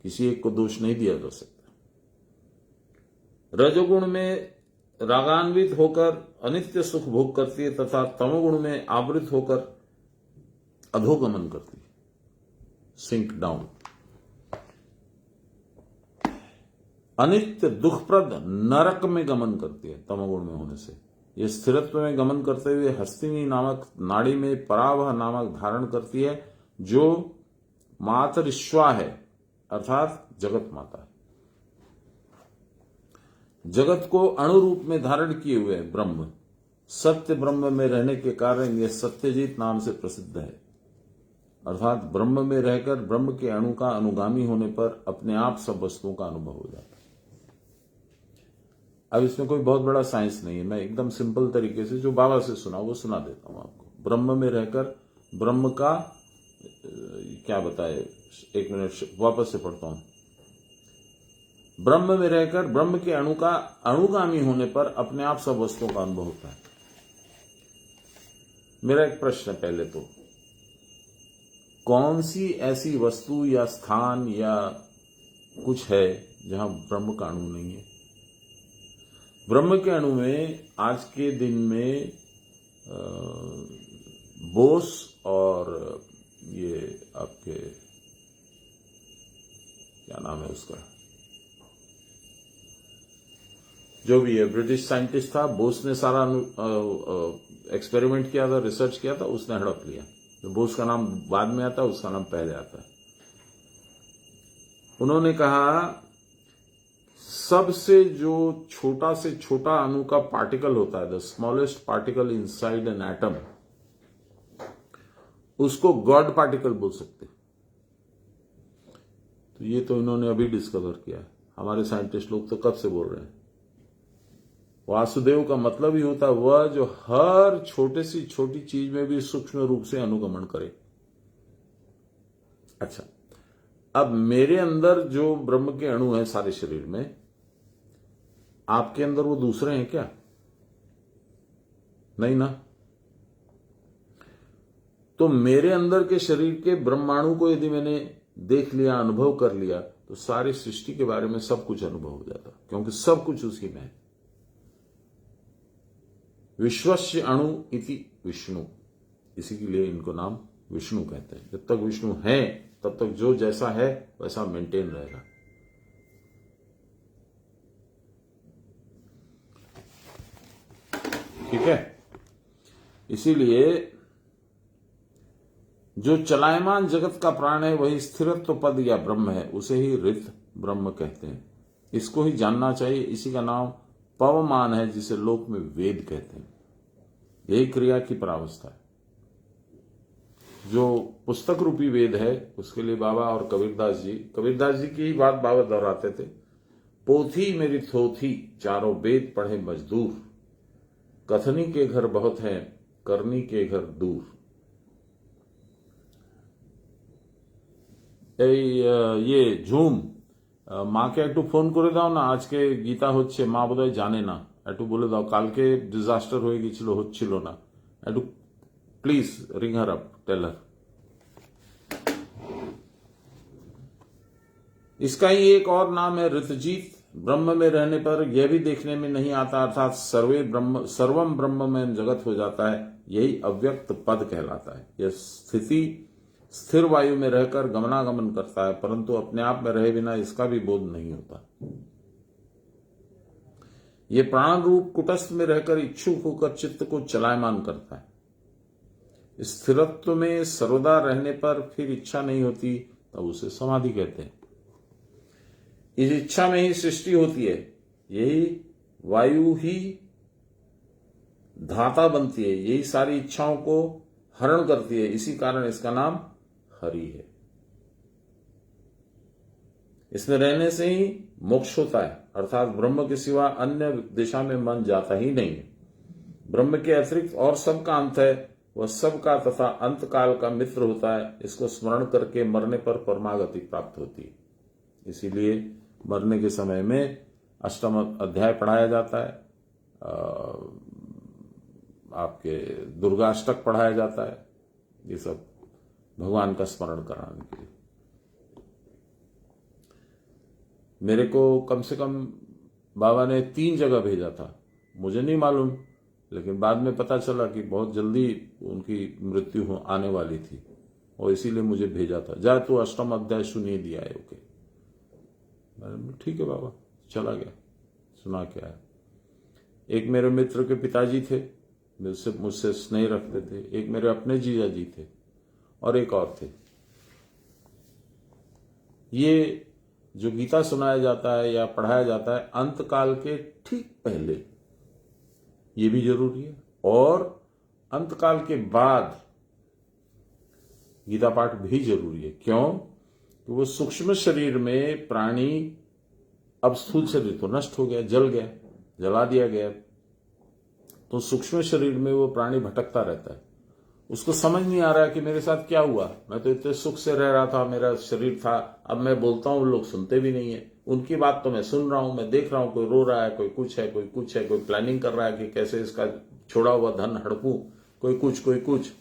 किसी एक को दोष नहीं दिया जा सकता। रजोगुण में रागान्वित होकर अनित्य सुख भोग करती है तथा तमोगुण में आवृत होकर अधोगमन करती है, सिंक डाउन। अनित्य दुखप्रद नरक में गमन करती है तमोगुण में होने से। यह स्थिरत्व में गमन करते हुए हस्तिनी नामक नाड़ी में परावह नामक धारण करती है, जो मातरिश्वा है, अर्थात जगत माता है। जगत को अणु रूप में धारण किए हुए ब्रह्म, सत्य ब्रह्म में रहने के कारण यह सत्यजीत नाम से प्रसिद्ध है। अर्थात ब्रह्म में रहकर ब्रह्म के अणु का अनुगामी होने पर अपने आप सब वस्तुओं का अनुभव हो जाता है। अब इसमें कोई बहुत बड़ा साइंस नहीं है, मैं एकदम सिंपल तरीके से जो बाबा से सुना वो सुना देता हूं आपको। ब्रह्म में रहकर ब्रह्म का क्या बताए, एक मिनट वापस से पढ़ता हूं। ब्रह्म में रहकर ब्रह्म के अणु का अनुगामी होने पर अपने आप सब वस्तुओं का अनुभव होता है। मेरा एक प्रश्न है पहले तो, कौन सी ऐसी वस्तु या स्थान या कुछ है जहां ब्रह्म का अणु नहीं है? ब्रह्म के अणु में आज के दिन में बोस और ये आपके क्या नाम है उसका, जो भी है, ब्रिटिश साइंटिस्ट था, बोस ने सारा एक्सपेरिमेंट किया था, रिसर्च किया था, उसने हड़प लिया। तो बोस का नाम बाद में आता है, उसका नाम पहले आता है। उन्होंने कहा सबसे जो छोटा से छोटा अणु का पार्टिकल होता है, the smallest particle inside an atom, उसको गॉड पार्टिकल बोल सकते। तो ये तो इन्होंने अभी डिस्कवर किया है। हमारे साइंटिस्ट लोग तो कब से बोल रहे हैं। वासुदेव का मतलब ही होता है वह जो हर छोटे सी छोटी चीज में भी सूक्ष्म रूप से अनुगमन करे। अच्छा, अब मेरे अंदर जो ब्रह्म के अणु हैं सारे शरीर में, आपके अंदर वो दूसरे हैं क्या? नहीं ना। तो मेरे अंदर के शरीर के ब्रह्माणु को यदि मैंने देख लिया, अनुभव कर लिया, तो सारी सृष्टि के बारे में सब कुछ अनुभव हो जाता, क्योंकि सब कुछ उसी में है। विश्वस्य अणु इति विष्णु, इसी के लिए इनको नाम विष्णु कहते हैं। जब तक विष्णु है तब तक जो जैसा है वैसा मेंटेन रहेगा। ठीक है। इसीलिए जो चलायमान जगत का प्राण है वही स्थिरत्व पद या ब्रह्म है, उसे ही रित ब्रह्म कहते हैं। इसको ही जानना चाहिए। इसी का नाम पवमान है, जिसे लोक में वेद कहते हैं। यही क्रिया की परावस्था है। जो पुस्तक रूपी वेद है उसके लिए बाबा और कबीरदास जी की ही बात बाबा दोहराते थे। पोथी मेरी थोथी, चारों वेद पढ़े मजदूर, कथनी के घर बहुत हैं, करनी के घर दूर। ये झूम মাকে একটু ফোন করে দাও না, আজকে গীতা হচ্ছে, মা বোধহয় জানে না, একটু বলে দাও, কালকে ডিজাস্টার হয়ে গিয়েছিল, হচ্ছিল না, একটু প্লিজ রিং হার আপ, টেল হার। इसका ही एक और नाम है ऋतजीत। ब्रह्म में रहने पर यह भी देखने में नहीं आता, अर्थात सर्वम ब्रह्म में जगत हो जाता है। यही अव्यक्त पद कहलाता है। यह स्थिति स्थिर वायु में रहकर गमनागमन करता है, परंतु अपने आप में रहे बिना इसका भी बोध नहीं होता। ये प्राण रूप कुटस्थ में रहकर इच्छुक होकर चित्त को चलायमान करता है। स्थिरत्व में सर्वदा रहने पर फिर इच्छा नहीं होती, तब उसे समाधि कहते हैं। इस इच्छा में ही सृष्टि होती है। यही वायु ही धाता बनती है, यही सारी इच्छाओं को हरण करती है। इसी कारण इसका नाम हरि है। इसमें रहने से ही मोक्ष होता है, अर्थात ब्रह्म के सिवा अन्य दिशा में मन जाता ही नहीं है। ब्रह्म के अतिरिक्त और सबका अंत है, वह सबका तथा अंत काल का मित्र होता है। इसको स्मरण करके मरने पर परमागति प्राप्त होती है। इसीलिए मरने के समय में अष्टम अध्याय पढ़ाया जाता है, आपके दुर्गाष्टक पढ़ाया जाता है, ये सब भगवान का स्मरण कराने के लिए। मेरे को कम से कम बाबा ने 3 जगह भेजा था, मुझे नहीं मालूम, लेकिन बाद में पता चला कि बहुत जल्दी उनकी मृत्यु आने वाली थी और इसीलिए मुझे भेजा था। जा तू अष्टम अध्याय सुनिए दिया है। ओके, ठीक है बाबा, चला गया, सुना के आया। एक मेरे मित्र के पिताजी थे, मुझसे स्नेह रखते थे। एक मेरे अपने जीजा जी थे और एक और थे। ये जो गीता सुनाया जाता है या पढ़ाया जाता है अंत काल के ठीक पहले, ये भी जरूरी है। और अंत काल के बाद गीता पाठ भी जरूरी है। क्यों? कि वो सूक्ष्म शरीर में प्राणी, अब स्थूल शरीर तो नष्ट हो गया, जल गया, जला दिया गया, तो सूक्ष्म शरीर में वो प्राणी भटकता रहता है। उसको समझ नहीं आ रहा है कि मेरे साथ क्या हुआ, मैं तो इतने सुख से रह रहा था, मेरा शरीर था, अब मैं बोलता हूं लोग सुनते भी नहीं है। उनकी बात तो मैं सुन रहा हूं, मैं देख रहा हूं, कोई रो रहा है, कोई कुछ है, कोई कुछ है, कोई प्लानिंग कर रहा है कि कैसे इसका छोड़ा हुआ धन हड़पूं, कोई कुछ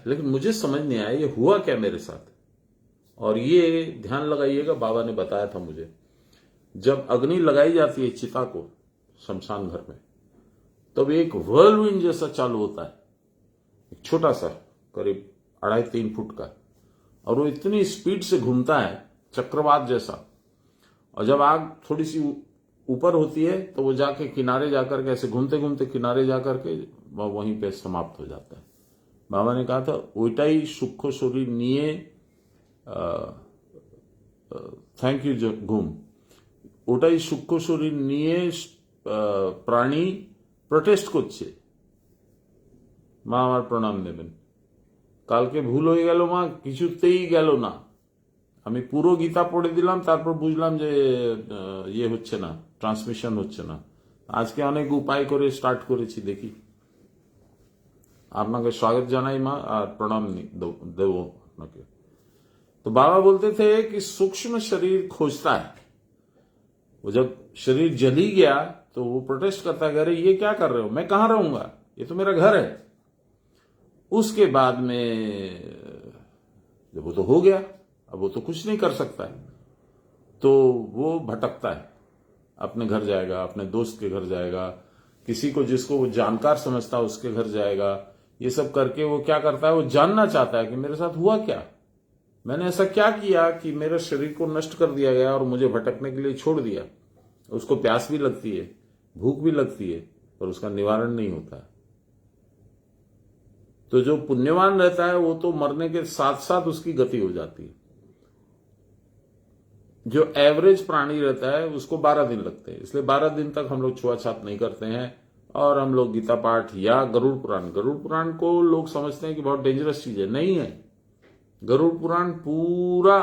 लेकिन मुझे समझ नहीं आया ये हुआ क्या मेरे साथ। और ये ध्यान लगाइएगा, बाबा ने बताया था मुझे, जब अग्नि लगाई जाती है चिता को शमशान घर में, तब एक व्हर्लविंड जैसा चालू होता है, एक छोटा सा करीब 2.5-3 फुट का, और वो इतनी स्पीड से घूमता है चक्रवात जैसा। और जब आग थोड़ी सी ऊपर होती है तो वो जाके किनारे जाकर के ऐसे घूमते घूमते किनारे जाकर के वहीं पे समाप्त हो जाता है। बाबा ने कहा था ओइटाई सुखो शरीर निये थैंक यू घूम ওটাই সূক্ষ্ম শরীর নিয়ে প্রাণী প্রটেস্ট করছে। মা আমার প্রণাম নেবেন। কালকে ভুল হয়ে গেল মা, কিছুতেই গেল না। আমি পুরো গীতা পড়ে দিলাম, তারপর বুঝলাম যে ইয়ে হচ্ছে না, ট্রান্সমিশন হচ্ছে না। আজকে অনেক উপায় করে স্টার্ট করেছি, দেখি। আপনাকে স্বাগত জানাই মা, আর প্রণাম দেব আপনাকে। तो बाबा बोलते थे कि सूक्ष्म शरीर खोजता है। वो जब शरीर जल ही गया तो वो प्रोटेस्ट करता है, अरे ये क्या कर रहे हो, मैं कहां रहूंगा, ये तो मेरा घर है। उसके बाद में जब वो तो हो गया, अब वो तो कुछ नहीं कर सकता है, तो वो भटकता है। अपने घर जाएगा, अपने दोस्त के घर जाएगा, किसी को जिसको वो जानकार समझता है उसके घर जाएगा। ये सब करके वो क्या करता है, वो जानना चाहता है कि मेरे साथ हुआ क्या, मैंने ऐसा क्या किया कि मेरे शरीर को नष्ट कर दिया गया और मुझे भटकने के लिए छोड़ दिया। उसको प्यास भी लगती है, भूख भी लगती है, पर उसका निवारण नहीं होता है। तो जो पुण्यवान रहता है वो तो मरने के साथ साथ उसकी गति हो जाती है। जो एवरेज प्राणी रहता है उसको 12 दिन लगते हैं, इसलिए 12 दिन तक हम लोग छुआछात नहीं करते हैं। और हम लोग गीता पाठ या गरुड़ पुराण को लोग समझते हैं कि बहुत डेंजरस चीज है, नहीं है। गरुड़ पुराण पूरा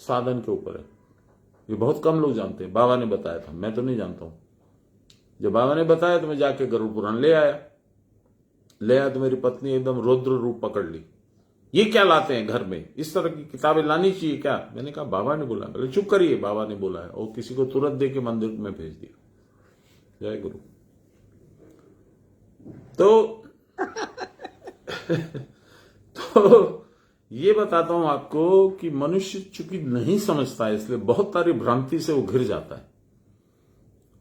साधन के ऊपर है, ये बहुत कम लोग जानते हैं। बाबा ने बताया था, मैं तो नहीं जानता हूं। जब बाबा ने बताया तो मैं जाके गरुड़ पुराण ले आया तो मेरी पत्नी एकदम रौद्र रूप पकड़ ली, ये क्या लाते हैं घर में, इस तरह की किताबें लानी चाहिए क्या। मैंने कहा बाबा ने बोला। बोले चुप करिए, बाबा ने बोला है। और किसी को तुरंत दे के मंदिर में भेज दिया। जय गुरु। तो ये बताता हूं आपको कि मनुष्य चूंकि नहीं समझता है, इसलिए बहुत सारी भ्रांति से वो घिर जाता है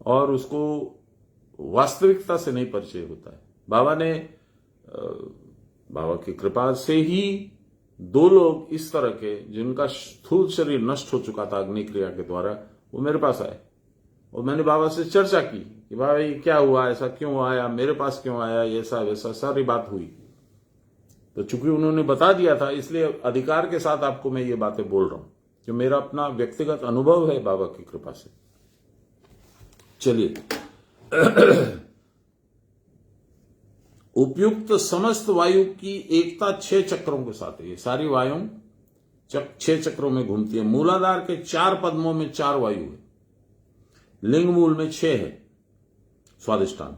और उसको वास्तविकता से नहीं परिचय होता है। बाबा की कृपा से ही 2 लोग इस तरह के, जिनका स्थूल शरीर नष्ट हो चुका था अग्नि क्रिया के द्वारा, वो मेरे पास आए और मैंने बाबा से चर्चा की कि बाबा ये क्या हुआ, ऐसा क्यों आया, मेरे पास क्यों आया, ऐसा वैसा सारी बात हुई। तो चूंकि उन्होंने बता दिया था, इसलिए अधिकार के साथ आपको मैं ये बातें बोल रहा हूं, जो मेरा अपना व्यक्तिगत अनुभव है बाबा की कृपा से। चलिए, उपयुक्त समस्त वायु की एकता 6 चक्रों के साथ है। ये सारी वायु 6 चक्रों में घूमती है। मूलाधार के 4 पद्मों में 4 वायु है, लिंग मूल में 6 है, स्वादिष्टान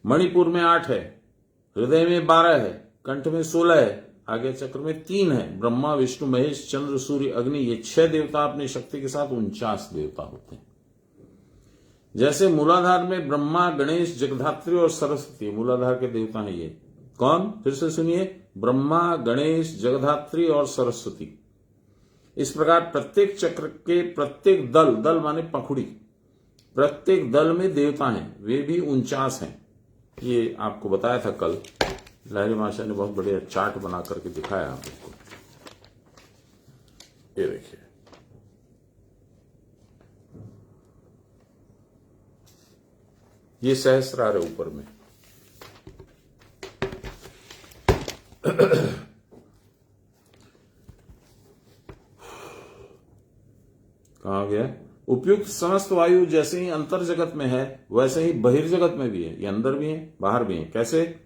मणिपुर में 8 है, हृदय में 12 है, कंठ में 16 है, आगे चक्र में 3 है। ब्रह्मा विष्णु महेश चंद्र सूर्य अग्नि, ये 6 देवता अपनी शक्ति के साथ 49 देवता होते हैं। जैसे मूलाधार में ब्रह्मा गणेश जगधात्री और सरस्वती मूलाधार के देवता हैं। ये कौन, फिर से सुनिए, ब्रह्मा गणेश जगधात्री और सरस्वती। इस प्रकार प्रत्येक चक्र के प्रत्येक दल माने पंखुड़ी, प्रत्येक दल में देवता हैं, वे भी 49 हैं। ये आपको बताया था कल, लहरी माशा ने बहुत बढ़िया चार्ट बना करके दिखाया आपको। ये देखिए, ये सहस्रार है ऊपर में। कहा गया, उपयुक्त समस्त वायु जैसे ही अंतर जगत में है वैसे ही बहिर्जगत में भी है। ये अंदर भी है बाहर भी है। कैसे?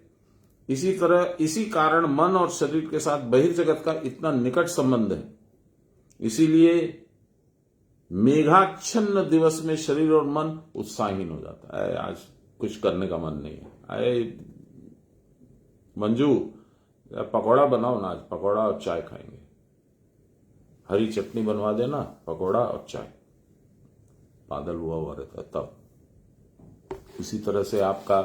इसी तरह इसी कारण मन और शरीर के साथ बहिर्जगत का इतना निकट संबंध है। इसीलिए मेघाच्छन्न दिवस में शरीर और मन उत्साहहीन हो जाता है। आज कुछ करने का मन नहीं है। अरे मंजू, पकौड़ा बनाओ ना, आज पकौड़ा और चाय खाएंगे। हरी चटनी बनवा देना, पकौड़ा और चाय। बादल हुआ रहता तब। इसी तरह से आपका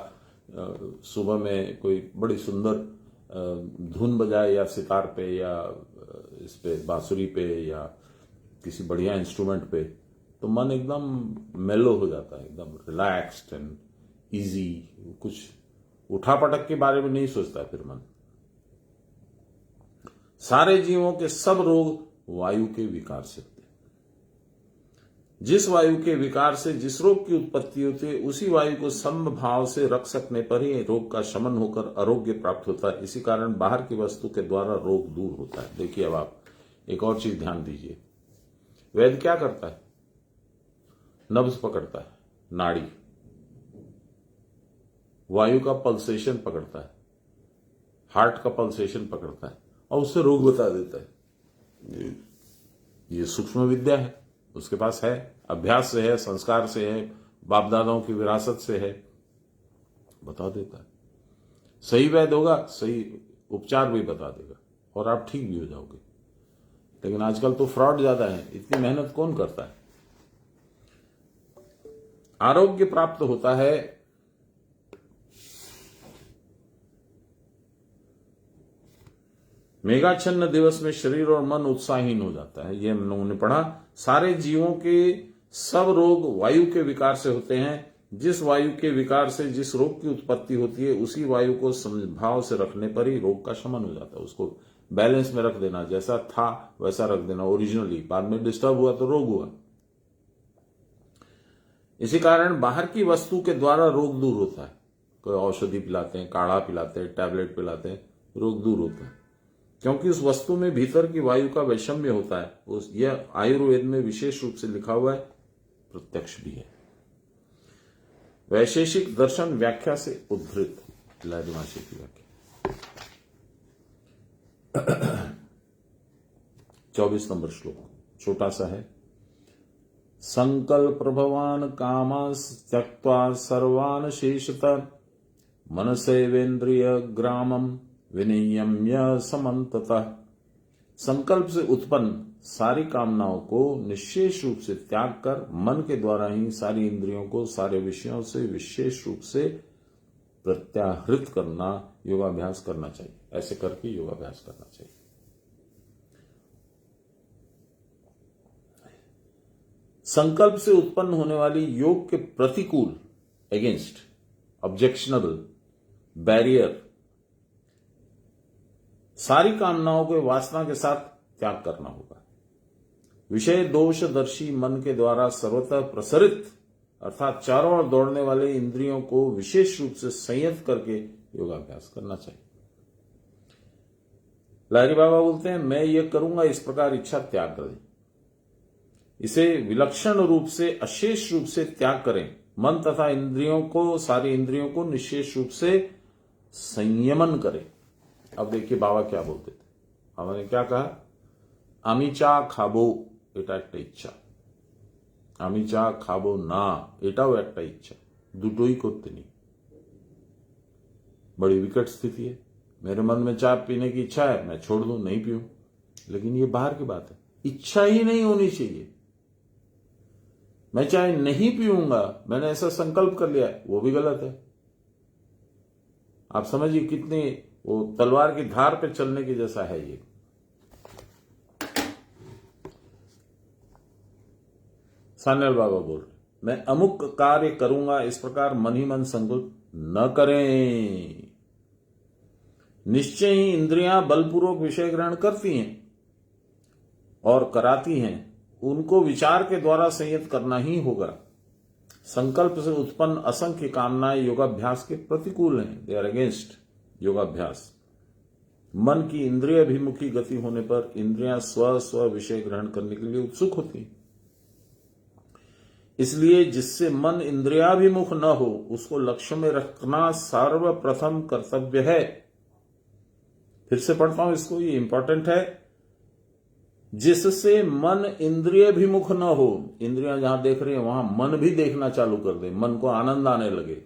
सुबह में कोई बड़ी सुंदर धुन बजाए, या सितार पे, या इस पे बांसुरी पे, या किसी बढ़िया इंस्ट्रूमेंट पे, तो मन एकदम मेलो हो जाता है, एकदम रिलैक्स्ड एंड इजी। कुछ उठापटक के बारे में नहीं सोचता है फिर मन। सारे जीवों के सब रोग वायु के विकार से होते हैं। जिस वायु के विकार से जिस रोग की उत्पत्ति होती है उसी वायु को समभाव से रख सकने पर ही रोग का शमन होकर आरोग्य प्राप्त होता है। इसी कारण बाहर की वस्तु के द्वारा रोग दूर होता है। देखिए, अब आप एक और चीज ध्यान दीजिए, वैद्य क्या करता है? नब्ज पकड़ता है, नाड़ी, वायु का पल्सेशन पकड़ता है, हार्ट का पल्सेशन पकड़ता है और उससे रोग बता देता है। ये सूक्ष्म विद्या है, उसके पास है, अभ्यास से है, संस्कार से है, बाप दादाओं की विरासत से है, बता देता है। सही वैद्य होगा, सही उपचार भी बता देगा और आप ठीक भी हो जाओगे। लेकिन आजकल तो फ्रॉड ज्यादा है, इतनी मेहनत कौन करता है? आरोग्य प्राप्त होता है मेघाच्छन्न दिवस में शरीर और मन उत्साहहीन हो जाता है। ये हम लोगों ने पढ़ा। सारे जीवों के सब रोग वायु के विकार से होते हैं। जिस वायु के विकार से जिस रोग की उत्पत्ति होती है उसी वायु को समभाव से रखने पर ही रोग का शमन हो जाता है। उसको बैलेंस में रख देना, जैसा था वैसा रख देना ओरिजिनली। बाद में डिस्टर्ब हुआ तो रोग हुआ। इसी कारण बाहर की वस्तु के द्वारा रोग दूर होता है। कोई औषधि पिलाते हैं, काढ़ा पिलाते हैं, टैबलेट पिलाते हैं, रोग दूर होता है, क्योंकि उस वस्तु में भीतर की वायु का वैषम्य होता है। यह आयुर्वेद में विशेष रूप से लिखा हुआ है, प्रत्यक्ष भी है। वैशेषिक दर्शन व्याख्या से उद्धृत लहरिमाशी की व्याख्या 24 नंबर श्लोक छोटा सा है। संकल्प प्रभवान कामास त्यक्त्वा सर्वान शेषतः मनसेवेन्द्रिय ग्रामम विनियम्य समन्ततः। संकल्प से उत्पन्न सारी कामनाओं को निश्चेष रूप से त्याग कर मन के द्वारा ही सारी इंद्रियों को सारे विषयों से विशेष रूप से प्रत्याहृत करना, योगाभ्यास करना चाहिए। ऐसे करके योगाभ्यास करना चाहिए। संकल्प से उत्पन्न होने वाली योग के प्रतिकूल, अगेंस्ट, ऑब्जेक्शनेबल, बैरियर सारी कामनाओं को वासना के साथ त्याग करना होगा। विषय दोषदर्शी मन के द्वारा सर्वतः प्रसरित अर्थात चारों ओर दौड़ने वाले इंद्रियों को विशेष रूप से संयत करके योगाभ्यास करना चाहिए। लाहिरी बाबा बोलते हैं, मैं ये करूंगा, इस प्रकार इच्छा त्याग करें। इसे विलक्षण रूप से अशेष रूप से त्याग करें। मन तथा इंद्रियों को, सारी इंद्रियों को निशेष रूप से संयमन करें। अब देखिए बाबा क्या बोलते थे। बाबा ने क्या कहा? আমি চা খাবো, এটা একটা ইচ্ছা। আমি চা খাবো না, এটাও একটা ইচ্ছা। দুটোই করতে নেই। बड़ी विकट स्थिति है। मेरे मन में चाय पीने की इच्छा है, मैं छोड़ दूं, नहीं पीऊं। लेकिन ये बाहर की बात है, इच्छा ही नहीं होनी चाहिए। मैं चाय नहीं पीऊंगा, मैंने ऐसा संकल्प कर लिया, वो भी गलत है। आप समझिए कितनी वो तलवार की धार पे चलने की जैसा है ये। सान्याल बाबा बोल रहे, मैं अमुक कार्य करूंगा, इस प्रकार मन ही मन संकल्प न करें। निश्चय ही इंद्रियां बलपूर्वक विषय ग्रहण करती हैं और कराती हैं, उनको विचार के द्वारा संयत करना ही होगा। संकल्प से उत्पन्न असंख्य कामनाएं योगाभ्यास के प्रतिकूल हैं, दे आर अगेंस्ट योगाभ्यास। मन की इंद्रियाभिमुखी गति होने पर इंद्रियां स्व विषय ग्रहण करने के लिए उत्सुक होती हैं। इसलिए जिससे मन इंद्रियाभिमुख न हो उसको लक्ष्य में रखना सर्वप्रथम कर्तव्य है। फिर से पढ़ता हूं इसको, ये इंपॉर्टेंट है। जिससे मन इंद्रियाभिमुख न हो, इंद्रियां जहां देख रही है वहां मन भी देखना चालू कर दे, मन को आनंद आने लगे,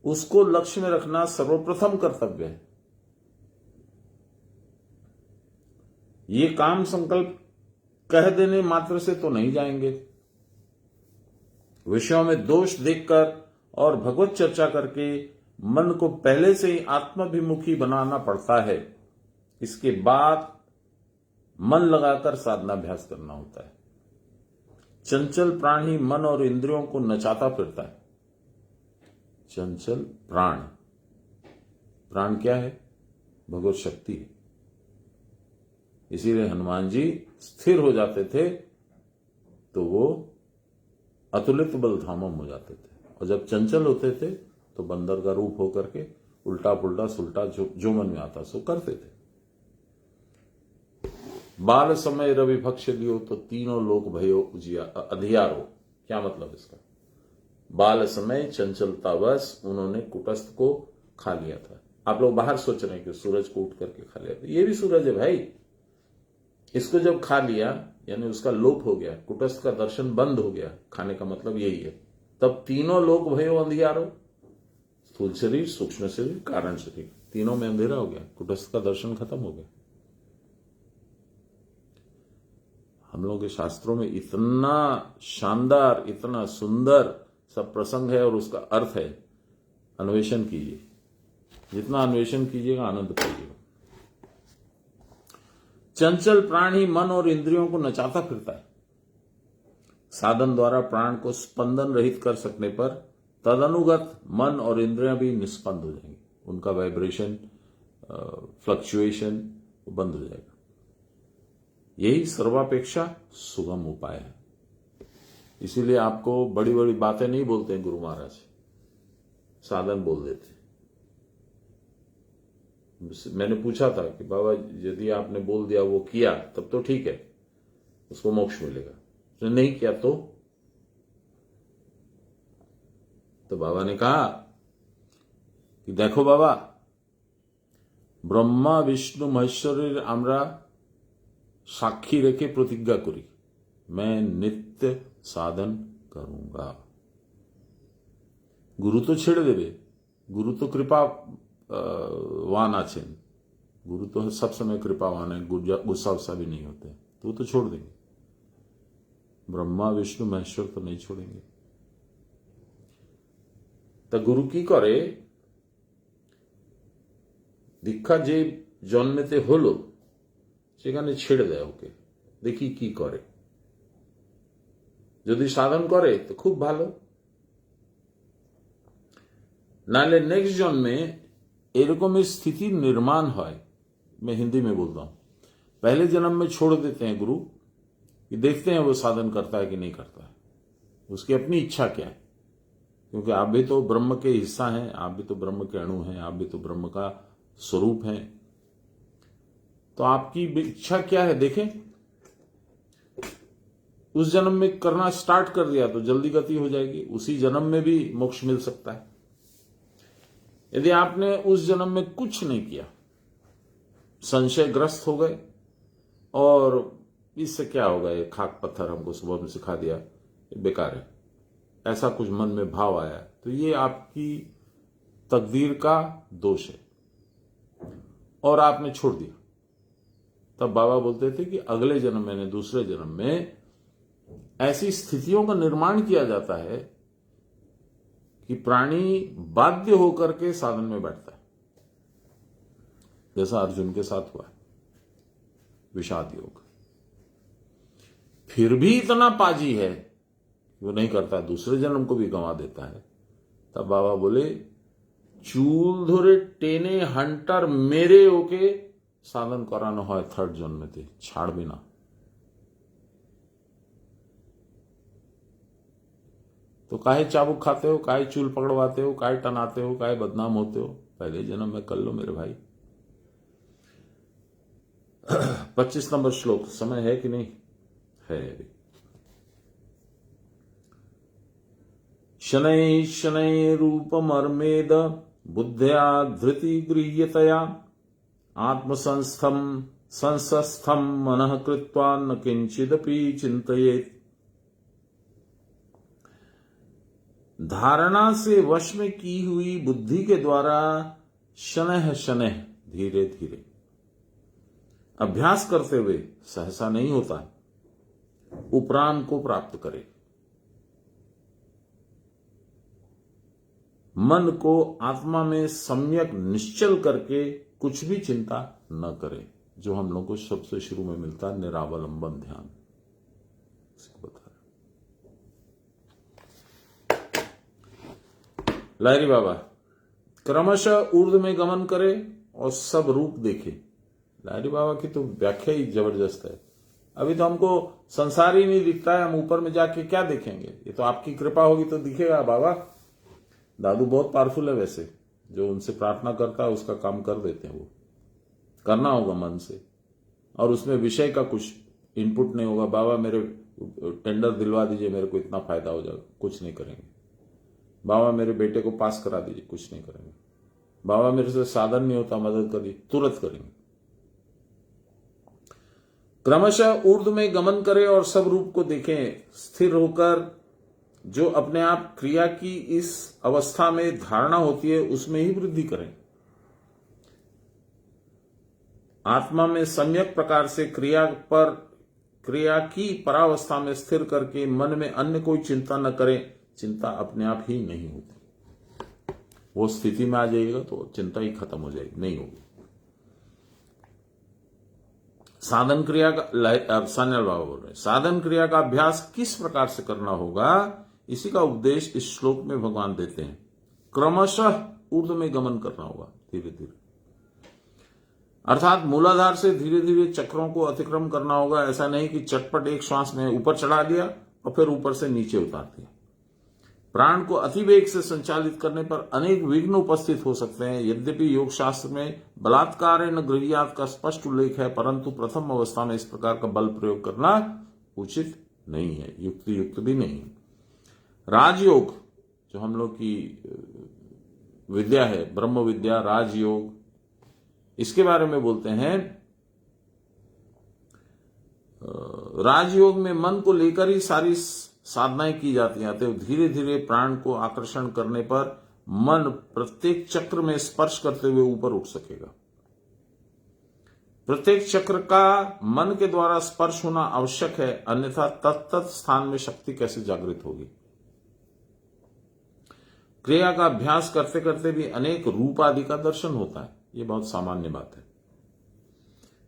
उसको लक्ष्य में रखना सर्वप्रथम कर्तव्य है। ये काम संकल्प कह देने मात्र से तो नहीं जाएंगे। विषयों में दोष देखकर और भगवत चर्चा करके मन को पहले से ही आत्माभिमुखी बनाना पड़ता है। इसके बाद मन लगाकर साधनाभ्यास करना होता है। चंचल प्राणी मन और इंद्रियों को नचाता फिरता है। चंचल प्राण, प्राण क्या है? भगवत शक्ति है। इसीलिए हनुमान जी स्थिर हो जाते थे तो वो अतुलित बल धामम हो जाते थे, और जब चंचल होते थे तो बंदर का रूप होकर के उल्टा पुल्टा सुल्टा जो मन में आता सो करते थे। बाल समय रवि भक्ष लियो तो तीनों लोक भयो अधियारो। क्या मतलब इसका? बाल समय चंचलता बस उन्होंने कुटस्थ को खा लिया था। आप लोग बाहर सोच रहे हैं कि सूरज को उठ करके खा लिया था, ये भी सूरज है भाई। इसको जब खा लिया यानी उसका लोप हो गया, कुटस्थ का दर्शन बंद हो गया, खाने का मतलब यही है। तब तीनों लोक भयो अंधियारो, स्थूल शरीर, सूक्ष्म शरीर, कारण शरीर, तीनों में अंधेरा हो गया, कुटस्थ का दर्शन खत्म हो गया। हम लोगों के शास्त्रों में इतना शानदार, इतना सुंदर सब प्रसंग है और उसका अर्थ है। अन्वेषण कीजिए, जितना अन्वेषण कीजिएगा आनंद पाइएगा। चंचल प्राणी मन और इंद्रियों को नचाता फिरता है। साधन द्वारा प्राण को स्पंदन रहित कर सकने पर तदनुगत मन और इंद्रियां भी निस्पंद हो जाएंगी, उनका वाइब्रेशन, फ्लक्चुएशन बंद हो जाएगा। यही सर्वापेक्षा सुगम उपाय है। इसीलिए आपको बड़ी बड़ी बातें नहीं बोलते हैं गुरु महाराज, साधन बोल देते। मैंने पूछा था कि बाबा यदि आपने बोल दिया वो किया तब तो ठीक है, उसको मोक्ष मिलेगा, उसने नहीं किया तो बाबा ने कहा कि देखो बाबा, ब्रह्मा विष्णु महेश्वरेर आमरा साक्षी रेखे प्रतिज्ञा करी, मैं नित्य साधन करूंगा। गुरु तो छेड़ देवे, गुरु तो कृपा वान आछेन, गुरु तो सब समय कृपावान है, गुस्सा उस्सा भी नहीं होते, तो वो तो छोड़ देंगे। ब्रह्मा विष्णु महेश्वर तो नहीं छोड़ेंगे। तो गुरु की करे दीक्षा जे जन्मेते हलो সেখানে ছেড়ে দেয় ওকে, দেখি কি করে। যদি সাধন করে তো খুব ভালো, নালে नेक्स्ट जन्म में एरकम स्थिति निर्माण है। मैं हिंदी में बोलता हूं, पहले जन्म में छोड़ देते हैं गुरु कि देखते हैं वो साधन करता है कि नहीं करता है, उसकी अपनी इच्छा क्या है, क्योंकि आप भी तो ब्रह्म के हिस्सा हैं, आप भी तो ब्रह्म के अणु हैं, आप भी तो ब्रह्म का स्वरूप हैं। तो आपकी इच्छा क्या है देखें। उस जन्म में करना स्टार्ट कर दिया तो जल्दी गति हो जाएगी, उसी जन्म में भी मोक्ष मिल सकता है। यदि आपने उस जन्म में कुछ नहीं किया, संशयग्रस्त हो गए और इससे क्या होगा, ये खाक पत्थर हमको सुबह में सिखा दिया, ये बेकार है, ऐसा कुछ मन में भाव आया, तो ये आपकी तकदीर का दोष है और आपने छोड़ दिया। तब बाबा बोलते थे कि अगले जन्म में, दूसरे जन्म में ऐसी स्थितियों का निर्माण किया जाता है कि प्राणी बाध्य होकर के साधन में बैठता है, जैसा अर्जुन के साथ हुआ है, विषाद योग। फिर भी इतना पाजी है वो नहीं करता, दूसरे जन्म को भी गंवा देता है। तब बाबा बोले, चूल धरे टेने हंटर मेरे ओके साधन करानो है थर्ड जन्म में थे, छाड़ भी ना। तो काहे चाबुक खाते हो, काहे चूल पकड़वाते हो, काहे टनाते हो, काहे बदनाम होते हो, पहले जन्म में कर लो मेरे भाई। 25 नंबर श्लोक, समय है कि नहीं है अभी। शनै शनै रूपमर्मेद बुद्ध्या धृति गृह्यतया आत्मसंस्थम संसस्थम मनः कृत्वा न किंचिदपि चिंतयेत्। धारणा से वश में की हुई बुद्धि के द्वारा शनह शनह धीरे धीरे अभ्यास करते हुए, सहसा नहीं होता, उपराम को प्राप्त करे। मन को आत्मा में सम्यक निश्चल करके कुछ भी चिंता न करे, जो हम लोगों को सबसे शुरू में मिलता है, निरावलंबन ध्यान, इसको बता रहे। लाहिरी बाबा क्रमशः ऊर्ध्व में गमन करे और सब रूप देखे। लाहिरी बाबा की तो व्याख्या ही जबरदस्त है। अभी तो हमको संसार ही नहीं दिखता है, हम ऊपर में जाके क्या देखेंगे? ये तो आपकी कृपा होगी तो दिखेगा बाबा। दादू बहुत पावरफुल है वैसे, जो उनसे प्रार्थना करता है उसका काम कर देते हैं। वो करना होगा मन से, और उसमें विषय का कुछ इनपुट नहीं होगा। बाबा मेरे टेंडर दिलवा दीजिए, मेरे को इतना फायदा हो जाएगा, कुछ नहीं करेंगे। बाबा मेरे बेटे को पास करा दीजिए, कुछ नहीं करेंगे। बाबा मेरे से साधन नहीं होता, मदद करिए, तुरंत करेंगे। क्रमशः ऊर्ध्व में गमन करें और सब रूप को देखें। स्थिर होकर जो अपने आप क्रिया की इस अवस्था में धारणा होती है उसमें ही वृद्धि करें। आत्मा में सम्यक प्रकार से क्रिया की परावस्था में स्थिर करके मन में अन्य कोई चिंता न करें। चिंता अपने आप ही नहीं होती। वो स्थिति में आ जाइएगा तो चिंता ही खत्म हो जाएगी, नहीं होगी। साधन क्रिया का सान्याल बाबा बोल रहे हैं, साधन क्रिया का अभ्यास किस प्रकार से करना होगा, इसी का उपदेश इस श्लोक में भगवान देते हैं। क्रमशः ऊर्ध्व में गमन करना होगा, धीरे धीरे, अर्थात मूलाधार से धीरे धीरे चक्रों को अतिक्रम करना होगा। ऐसा नहीं कि चटपट एक श्वास में ऊपर चढ़ा दिया और फिर ऊपर से नीचे उतार दिया। प्राण को अतिवेग से संचालित करने पर अनेक विघ्न उपस्थित हो सकते हैं। यद्यपि योग शास्त्र में बलात्कार न गृह्यात का स्पष्ट उल्लेख है, परंतु प्रथम अवस्था में इस प्रकार का बल प्रयोग करना उचित नहीं है, युक्त भी नहीं है। राजयोग जो हम लोग की विद्या है, ब्रह्म विद्या, राजयोग, इसके बारे में बोलते हैं। राजयोग में मन को लेकर ही सारी साधनाएं की जाती हैं। तो धीरे धीरे प्राण को आकर्षण करने पर मन प्रत्येक चक्र में स्पर्श करते हुए ऊपर उठ सकेगा। प्रत्येक चक्र का मन के द्वारा स्पर्श होना आवश्यक है, अन्यथा तत्त स्थान में शक्ति कैसे जागृत होगी। क्रिया का अभ्यास करते करते भी अनेक रूप आदि का दर्शन होता है, ये बहुत सामान्य बात है।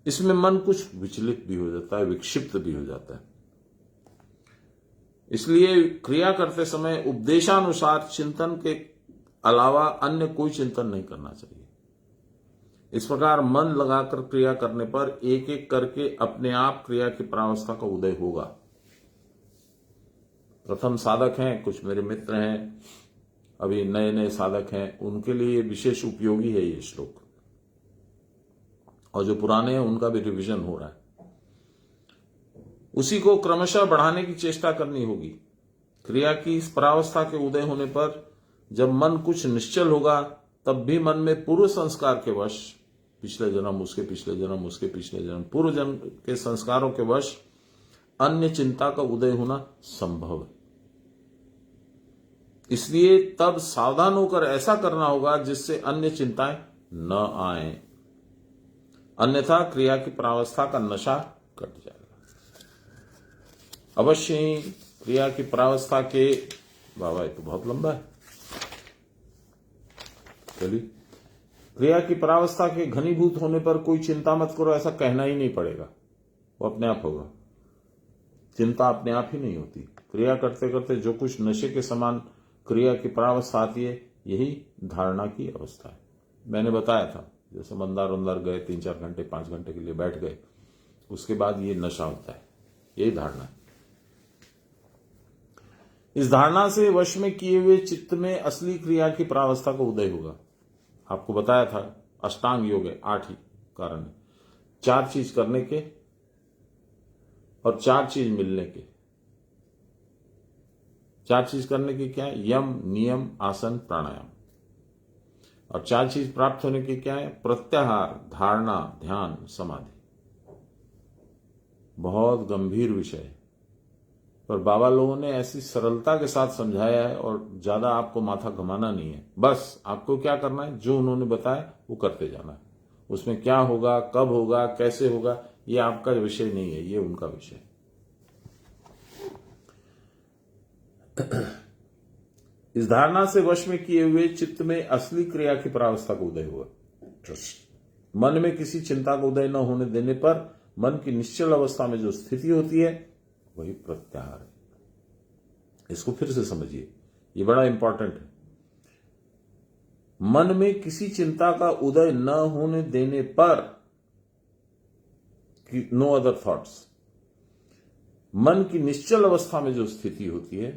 इसमें मन कुछ विचलित भी हो जाता है, विक्षिप्त भी हो जाता है। इसलिए क्रिया करते समय उपदेशानुसार चिंतन के अलावा अन्य कोई चिंतन नहीं करना चाहिए। इस प्रकार मन लगाकर क्रिया करने पर एक एक करके अपने आप क्रिया की परावस्था का उदय होगा। प्रथम साधक हैं, कुछ मेरे मित्र हैं, अभी नए नए साधक हैं, उनके लिए विशेष उपयोगी है ये श्लोक, और जो पुराने हैं उनका भी रिवीजन हो रहा है। उसी को क्रमशः बढ़ाने की चेष्टा करनी होगी। क्रिया की इस परावस्था के उदय होने पर जब मन कुछ निश्चल होगा, तब भी मन में पूर्व संस्कार के वश, पिछले जन्म, उसके पिछले जन्म, उसके पिछले जन्म, पूर्व जन्म के संस्कारों के वश अन्य चिंता का उदय होना संभव है। इसलिए तब सावधान होकर ऐसा करना होगा जिससे अन्य चिंताएं न आए, अन्यथा क्रिया की परावस्था का नशा कट जाएगा। अवश्य ही क्रिया की परावस्था के, बाबा ये तो बहुत लंबा है, चलिए, क्रिया की परावस्था के घनीभूत होने पर कोई चिंता मत करो ऐसा कहना ही नहीं पड़ेगा, वो अपने आप होगा। चिंता अपने आप ही नहीं होती। क्रिया करते करते जो कुछ नशे के समान क्रिया की परावस्था आती है, यही धारणा की अवस्था है। मैंने बताया था, जैसे मंदार वंदार गए, 3-4 घंटे 5 घंटे के लिए बैठ गए, उसके बाद ये नशा होता है, यही धारणा है। इस धारणा से वश में किए हुए चित्त में असली क्रिया की परावस्था का उदय होगा। आपको बताया था अष्टांग योग है, 8 ही कारण है, 4 चीज करने के और 4 चीज मिलने के। 4 चीज करने की क्या है? यम, नियम, आसन, प्राणायाम। और 4 चीज प्राप्त होने की क्या है? प्रत्याहार, धारणा, ध्यान, समाधि। बहुत गंभीर विषय है, पर बाबा लोगों ने ऐसी सरलता के साथ समझाया है, और ज्यादा आपको माथा घुमाना नहीं है। बस आपको क्या करना है, जो उन्होंने बताया वो करते जाना है। उसमें क्या होगा, कब होगा, कैसे होगा, ये आपका विषय नहीं है, ये उनका विषय है। इस धारणा से वश में किए हुए चित्त में असली क्रिया की परावस्था का उदय हुआ। मन में किसी चिंता का उदय न होने देने पर मन की निश्चल अवस्था में जो स्थिति होती है वही प्रत्याहार है। इसको फिर से समझिए, ये बड़ा इंपॉर्टेंट है। मन में किसी चिंता का उदय न होने देने पर, नो अदर थॉट्स, मन की निश्चल अवस्था में जो स्थिति होती है,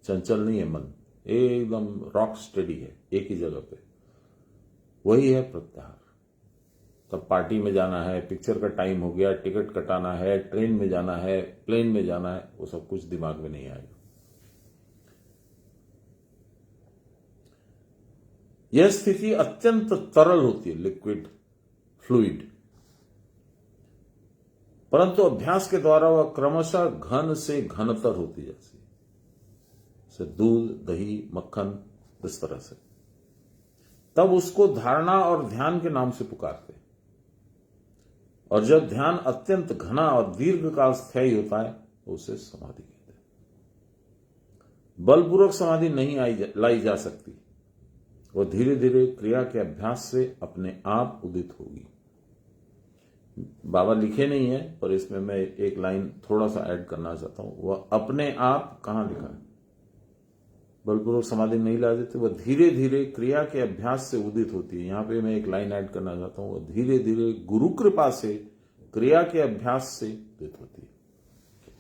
चंचल नहीं है मन, एकदम रॉक स्टेडी है एक ही जगह पे, वही है प्रत्याहार। तब पार्टी में जाना है, पिक्चर का टाइम हो गया, टिकट कटाना है, ट्रेन में जाना है, प्लेन में जाना है, वो सब कुछ दिमाग में नहीं आएगा। यह स्थिति अत्यंत तरल होती है, लिक्विड, फ्लूइड, परंतु अभ्यास के द्वारा वह क्रमशः घन से घनतर होती जाती है, जैसे दूध, दही, मक्खन, इस तरह से। तब उसको धारणा और ध्यान के नाम से पुकारते हैं। और जब ध्यान अत्यंत घना और दीर्घ काल स्थायी होता है तो उसे समाधि कहते हैं। बलपूर्वक समाधि नहीं लाई जा सकती, वह धीरे धीरे क्रिया के अभ्यास से अपने आप उदित होगी। बाबा लिखे नहीं है, पर इसमें मैं एक लाइन थोड़ा सा ऐड करना चाहता हूं। वह अपने आप कहां लिखा है? बलपूर्वक समाधि नहीं ला देती, वह धीरे धीरे क्रिया के अभ्यास से उदित होती है। यहां पे मैं एक लाइन ऐड करना चाहता हूं, वह धीरे धीरे गुरु कृपा से क्रिया के अभ्यास से उदित होती है।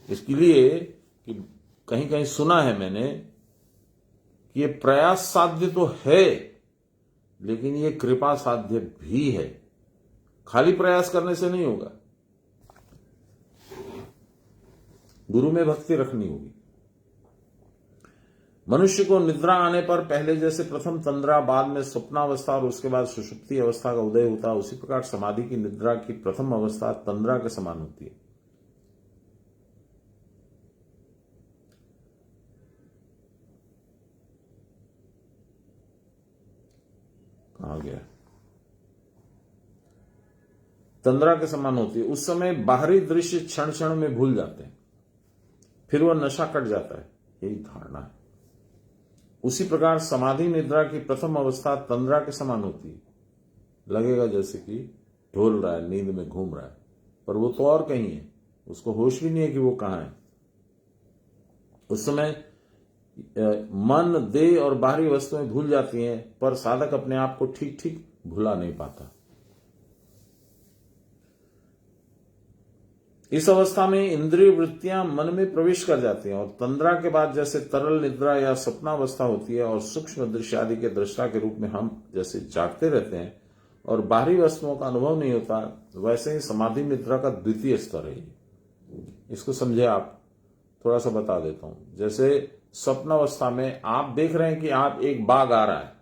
इसके लिए कि कहीं कहीं सुना है मैंने कि ये प्रयास साध्य तो है, लेकिन ये कृपा साध्य भी है। खाली प्रयास करने से नहीं होगा, गुरु में भक्ति रखनी होगी। मनुष्य को निद्रा आने पर पहले जैसे प्रथम तंद्रा, बाद में स्वप्नावस्था और उसके बाद सुषुप्ति अवस्था का उदय होता है, उसी प्रकार समाधि की निद्रा की प्रथम अवस्था तंद्रा के समान होती है। कहां गया? तंद्रा के समान होती है। उस समय बाहरी दृश्य क्षण क्षण में भूल जाते हैं, फिर वह नशा कट जाता है, यही धारणा है। उसी प्रकार समाधि निद्रा की प्रथम अवस्था तंद्रा के समान होती है। लगेगा जैसे कि ढोल रहा है, नींद में घूम रहा है, पर वो तो और कहीं है, उसको होश भी नहीं है कि वो कहां है। उस समय मन, देह और बाहरी वस्तुएं भूल जाती हैं, पर साधक अपने आप को ठीक ठीक भुला नहीं पाता। इस अवस्था में इंद्रिय वृत्तियां मन में प्रवेश कर जाती हैं और तंद्रा के बाद जैसे तरल निद्रा या स्वप्नावस्था होती है और सूक्ष्म दृश्य आदि के दृष्टा के रूप में हम जैसे जागते रहते हैं और बाहरी वस्तुओं का अनुभव नहीं होता, वैसे ही समाधि निद्रा का द्वितीय स्तर है। इसको समझे आप? थोड़ा सा बता देता हूं। जैसे स्वप्नावस्था में आप देख रहे हैं कि आप एक बाघ आ रहा है,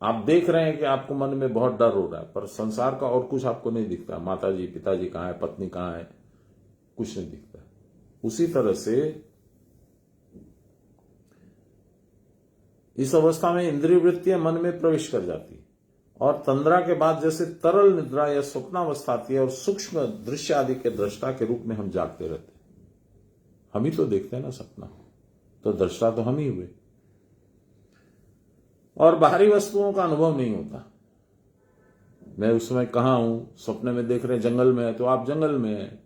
आप देख रहे हैं कि आपको मन में बहुत डर हो रहा है, पर संसार का और कुछ आपको नहीं दिखता। माताजी, पिताजी कहां है, पत्नी कहां है, कुछ नहीं दिखता। उसी तरह से इस अवस्था में इंद्रिय वृत्तियां मन में प्रवेश कर जाती और तंद्रा के बाद जैसे तरल निद्रा या स्वप्नावस्था आती है और सूक्ष्म दृश्य आदि के दृष्टा के रूप में हम जागते रहते हैं। हम ही तो देखते हैं ना सपना, तो दृष्टा तो हम ही हुए और बाहरी वस्तुओं का अनुभव नहीं होता। मैं उस समय कहां हूं, सपने में देख रहे हैं जंगल में है, तो आप जंगल में हैं,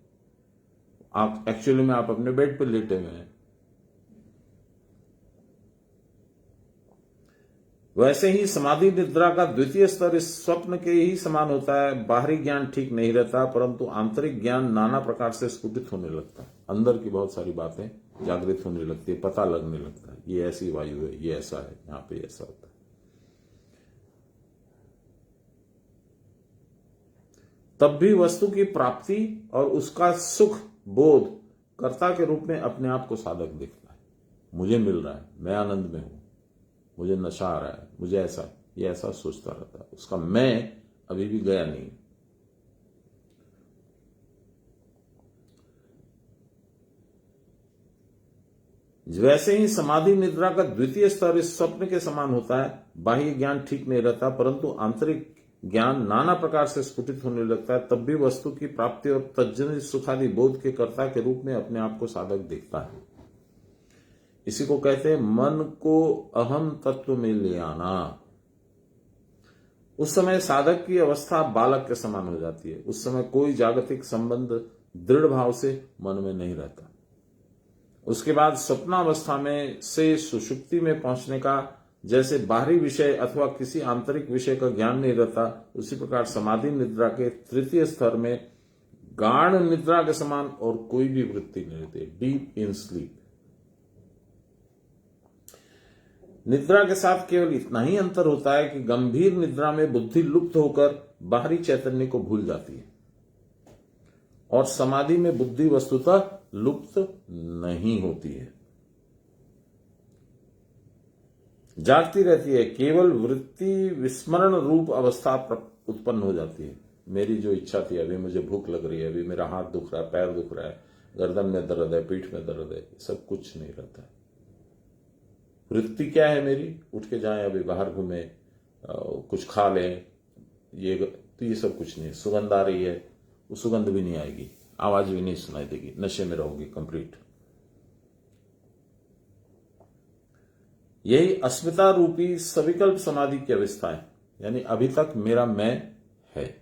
आप एक्चुअली में आप अपने बेड पर लेटे हुए हैं। वैसे ही समाधि निद्रा का द्वितीय स्तर इस स्वप्न के ही समान होता है। बाहरी ज्ञान ठीक नहीं रहता, परंतु आंतरिक ज्ञान नाना प्रकार से स्फुटित होने लगता है। अंदर की बहुत सारी बातें जागृत होने लगती है, पता लगने लगता है, ये ऐसी वायु है, ये ऐसा है, यहां पे ऐसा होता है। तब भी वस्तु की प्राप्ति और उसका सुख बोध कर्ता के रूप में अपने आप को साधक देखता है। मुझे मिल रहा है, मैं आनंद में हूं, मुझे नशा आ रहा है, मुझे ऐसा, ये ऐसा सोचता रहता है। उसका मैं अभी भी गया नहीं। वैसे ही समाधि निद्रा का द्वितीय स्तर इस स्वप्न के समान होता है। बाह्य ज्ञान ठीक नहीं रहता, परंतु आंतरिक ज्ञान नाना प्रकार से स्फुटित होने लगता है। तब भी वस्तु की प्राप्ति और तज्जनित सुखादि बोध के कर्ता के रूप में अपने आप को साधक देखता है। इसी को कहते हैं मन को अहम तत्व में ले आना। उस समय साधक की अवस्था बालक के समान हो जाती है। उस समय कोई जागतिक संबंध दृढ़ भाव से मन में नहीं रहता। उसके बाद स्वप्नावस्था में से सुषुप्ति में पहुंचने का जैसे बाहरी विषय अथवा किसी आंतरिक विषय का ज्ञान नहीं रहता, उसी प्रकार समाधि निद्रा के तृतीय स्तर में गाढ़ निद्रा के समान और कोई भी वृत्ति नहीं रहती, डीप इन स्लीप। निद्रा के साथ केवल इतना ही अंतर होता है कि गंभीर निद्रा में बुद्धि लुप्त होकर बाहरी चैतन्य को भूल जाती है और समाधि में बुद्धि वस्तुतः लुप्त नहीं होती है, जागती रहती है। केवल वृत्ति विस्मरण रूप अवस्था उत्पन्न हो जाती है। मेरी जो इच्छा थी, अभी मुझे भूख लग रही है, अभी मेरा हाथ दुख रहा है, पैर दुख रहा है, गर्दन में दर्द है, पीठ में दर्द है, सब कुछ नहीं रहता है। वृत्ति क्या है मेरी? उठ के जाएं, अभी बाहर घूमे, कुछ खा लें, ये सब कुछ नहीं। सुगंध आ रही है, वो सुगंध भी नहीं आएगी, आवाज भी नहीं सुनाई देगी, नशे में रहोगी कंप्लीट। यही अस्मिता रूपी सविकल्प समाधि की अवस्था है, यानी अभी तक मेरा मैं है।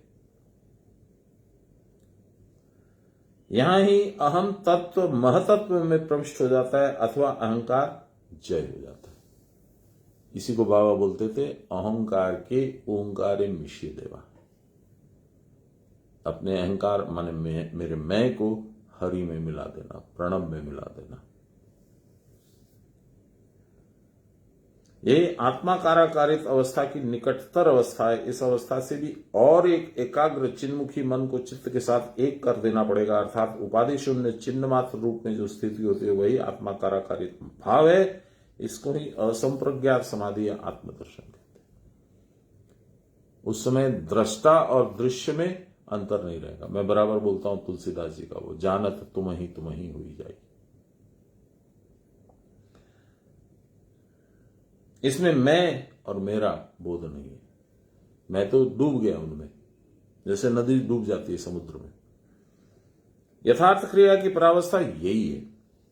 यहां ही अहम तत्व महतत्व में प्रविष्ट हो जाता है अथवा अहंकार जय हो जाता है। इसी को बाबा बोलते थे, अहंकार के ओंकारे मिश्य देवा। अपने अहंकार माने मेरे मैं को हरि में मिला देना, प्रणव में मिला देना। ये आत्माकाराकारित अवस्था की निकटतर अवस्था है। इस अवस्था से भी और एक एकाग्र चिन्मुखी मन को चित्त के साथ एक कर देना पड़ेगा, अर्थात उपाधि शून्य चिन्ह मात्र रूप में जो स्थिति होती है वही आत्माकाराकारित भाव है। इसको ही असंप्रज्ञात समाधि या आत्मदर्शन कहते हैं। उस समय दृष्टा और दृश्य में अंतर नहीं रहेगा। मैं बराबर बोलता हूं तुलसीदास जी का, वो जानत तुम ही हुई जाएगी। इसमें मैं और मेरा बोध नहीं है। मैं तो डूब गया उनमें, जैसे नदी डूब जाती है समुद्र में। यथार्थ क्रिया की परावस्था यही है।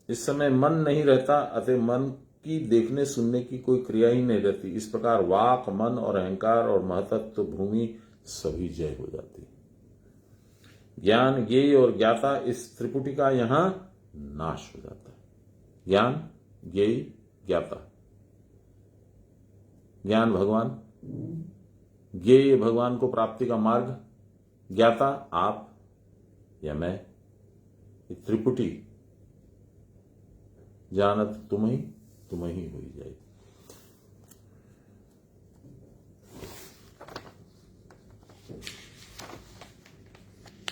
इस समय मन नहीं रहता, अतः मन की देखने सुनने की कोई क्रिया ही नहीं रहती। इस प्रकार वाक, मन और अहंकार और महतत्व भूमि सभी जय हो जाती है। ज्ञान, ज्ञेय और ज्ञाता, इस त्रिपुटी का यहां नाश हो जाता है। ज्ञान, ज्ञेय, ज्ञाता। ज्ञान भगवान, ज्ञेय भगवान को प्राप्ति का मार्ग, ज्ञाता आप या मैं, ये त्रिपुटी जानत तुम ही हुई जाएगी।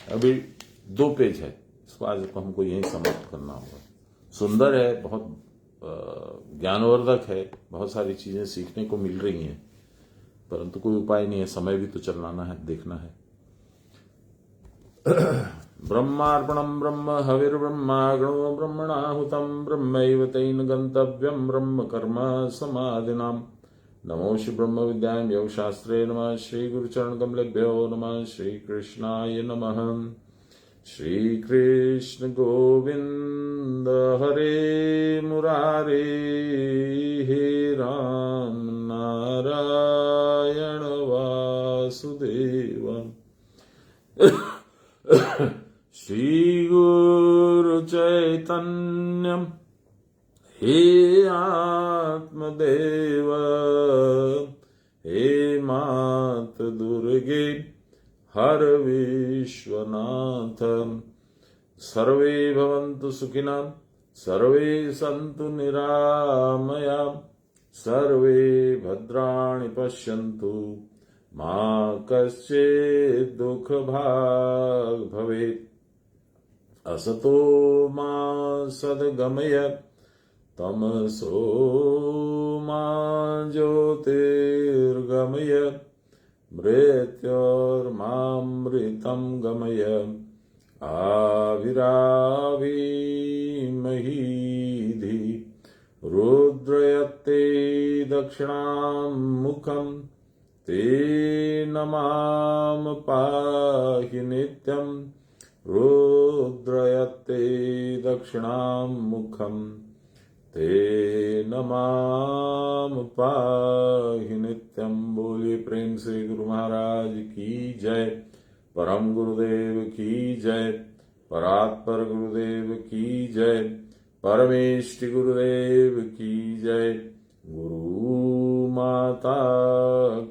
अभी 2 पेज है, इसको आज हमको यही समाप्त करना होगा। सुंदर है, बहुत ज्ञानवर्धक है, बहुत सारी चीजें सीखने को मिल रही हैं, परंतु कोई उपाय नहीं है, समय भी तो चलाना है, देखना है। ब्रह्मार्पणम ब्रह्म हविर्ब्रह्माग्नो ब्रह्मणाहुतम ब्रह्मैव तेन गंतव्यम ब्रह्म कर्म समाधिनाम। नमो श्री ब्रह्म विद्यां योग शास्त्रे नमः। श्री गुरुचरण कमलेभ्यो नमः। श्री कृष्णाय नमः। श्री कृष्ण गोविंद हरे मुरारे, हे राम नारायण वासुदेव। श्री गुरु चैतन्यम हे आत्मदेव, हे मात दुर्गे हर विश्वनाथ। सर्वे भवन्तु सुखिनः, सर्वे सन्तु निरामया, सर्वे भद्राणि पश्यन्तु, मा कश्चित् दुःखभाग् भवेत्। असतो मा सद्गमय, तमसो मा ज्योतिर्गमय, मृत्योर्मामृतं गमय। आविराविमहीधि रुद्रयते दक्षिणां मुखं, तेन मां पाहि नित्यं। रुद्रयते दक्षिणां मुखं, तेन मां पाहि नित्यं। बोलिए प्रेम से गुरु महाराज की जय, परम गुरुदेव की जय, परात्पर गुरुदेव की जय, परमेष्टि गुरुदेव की जय, गुरु माता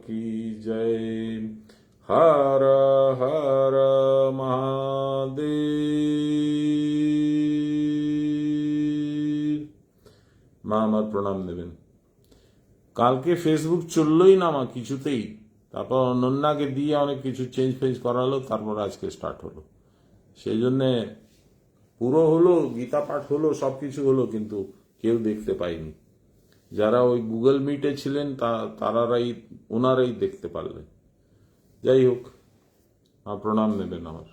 की जय। हर हर महादेव। প্রণাম নেবেন। কালকে ফেসবুক চললই না আমার কিছুতেই, তারপর অনন্যাকে দিয়ে অনেক কিছু চেঞ্জ ফেঞ্জ করালো, তারপর আজকে স্টার্ট হলো। সেই জন্যে পুরো হলো, গীতা পাঠ হলো, সবকিছু হলো, কিন্তু কেউ দেখতে পাইনি। যারা ওই গুগল মিটে ছিলেন ওনারাই দেখতে পারলেন। যাই হোক, প্রণাম নেবেন আমার।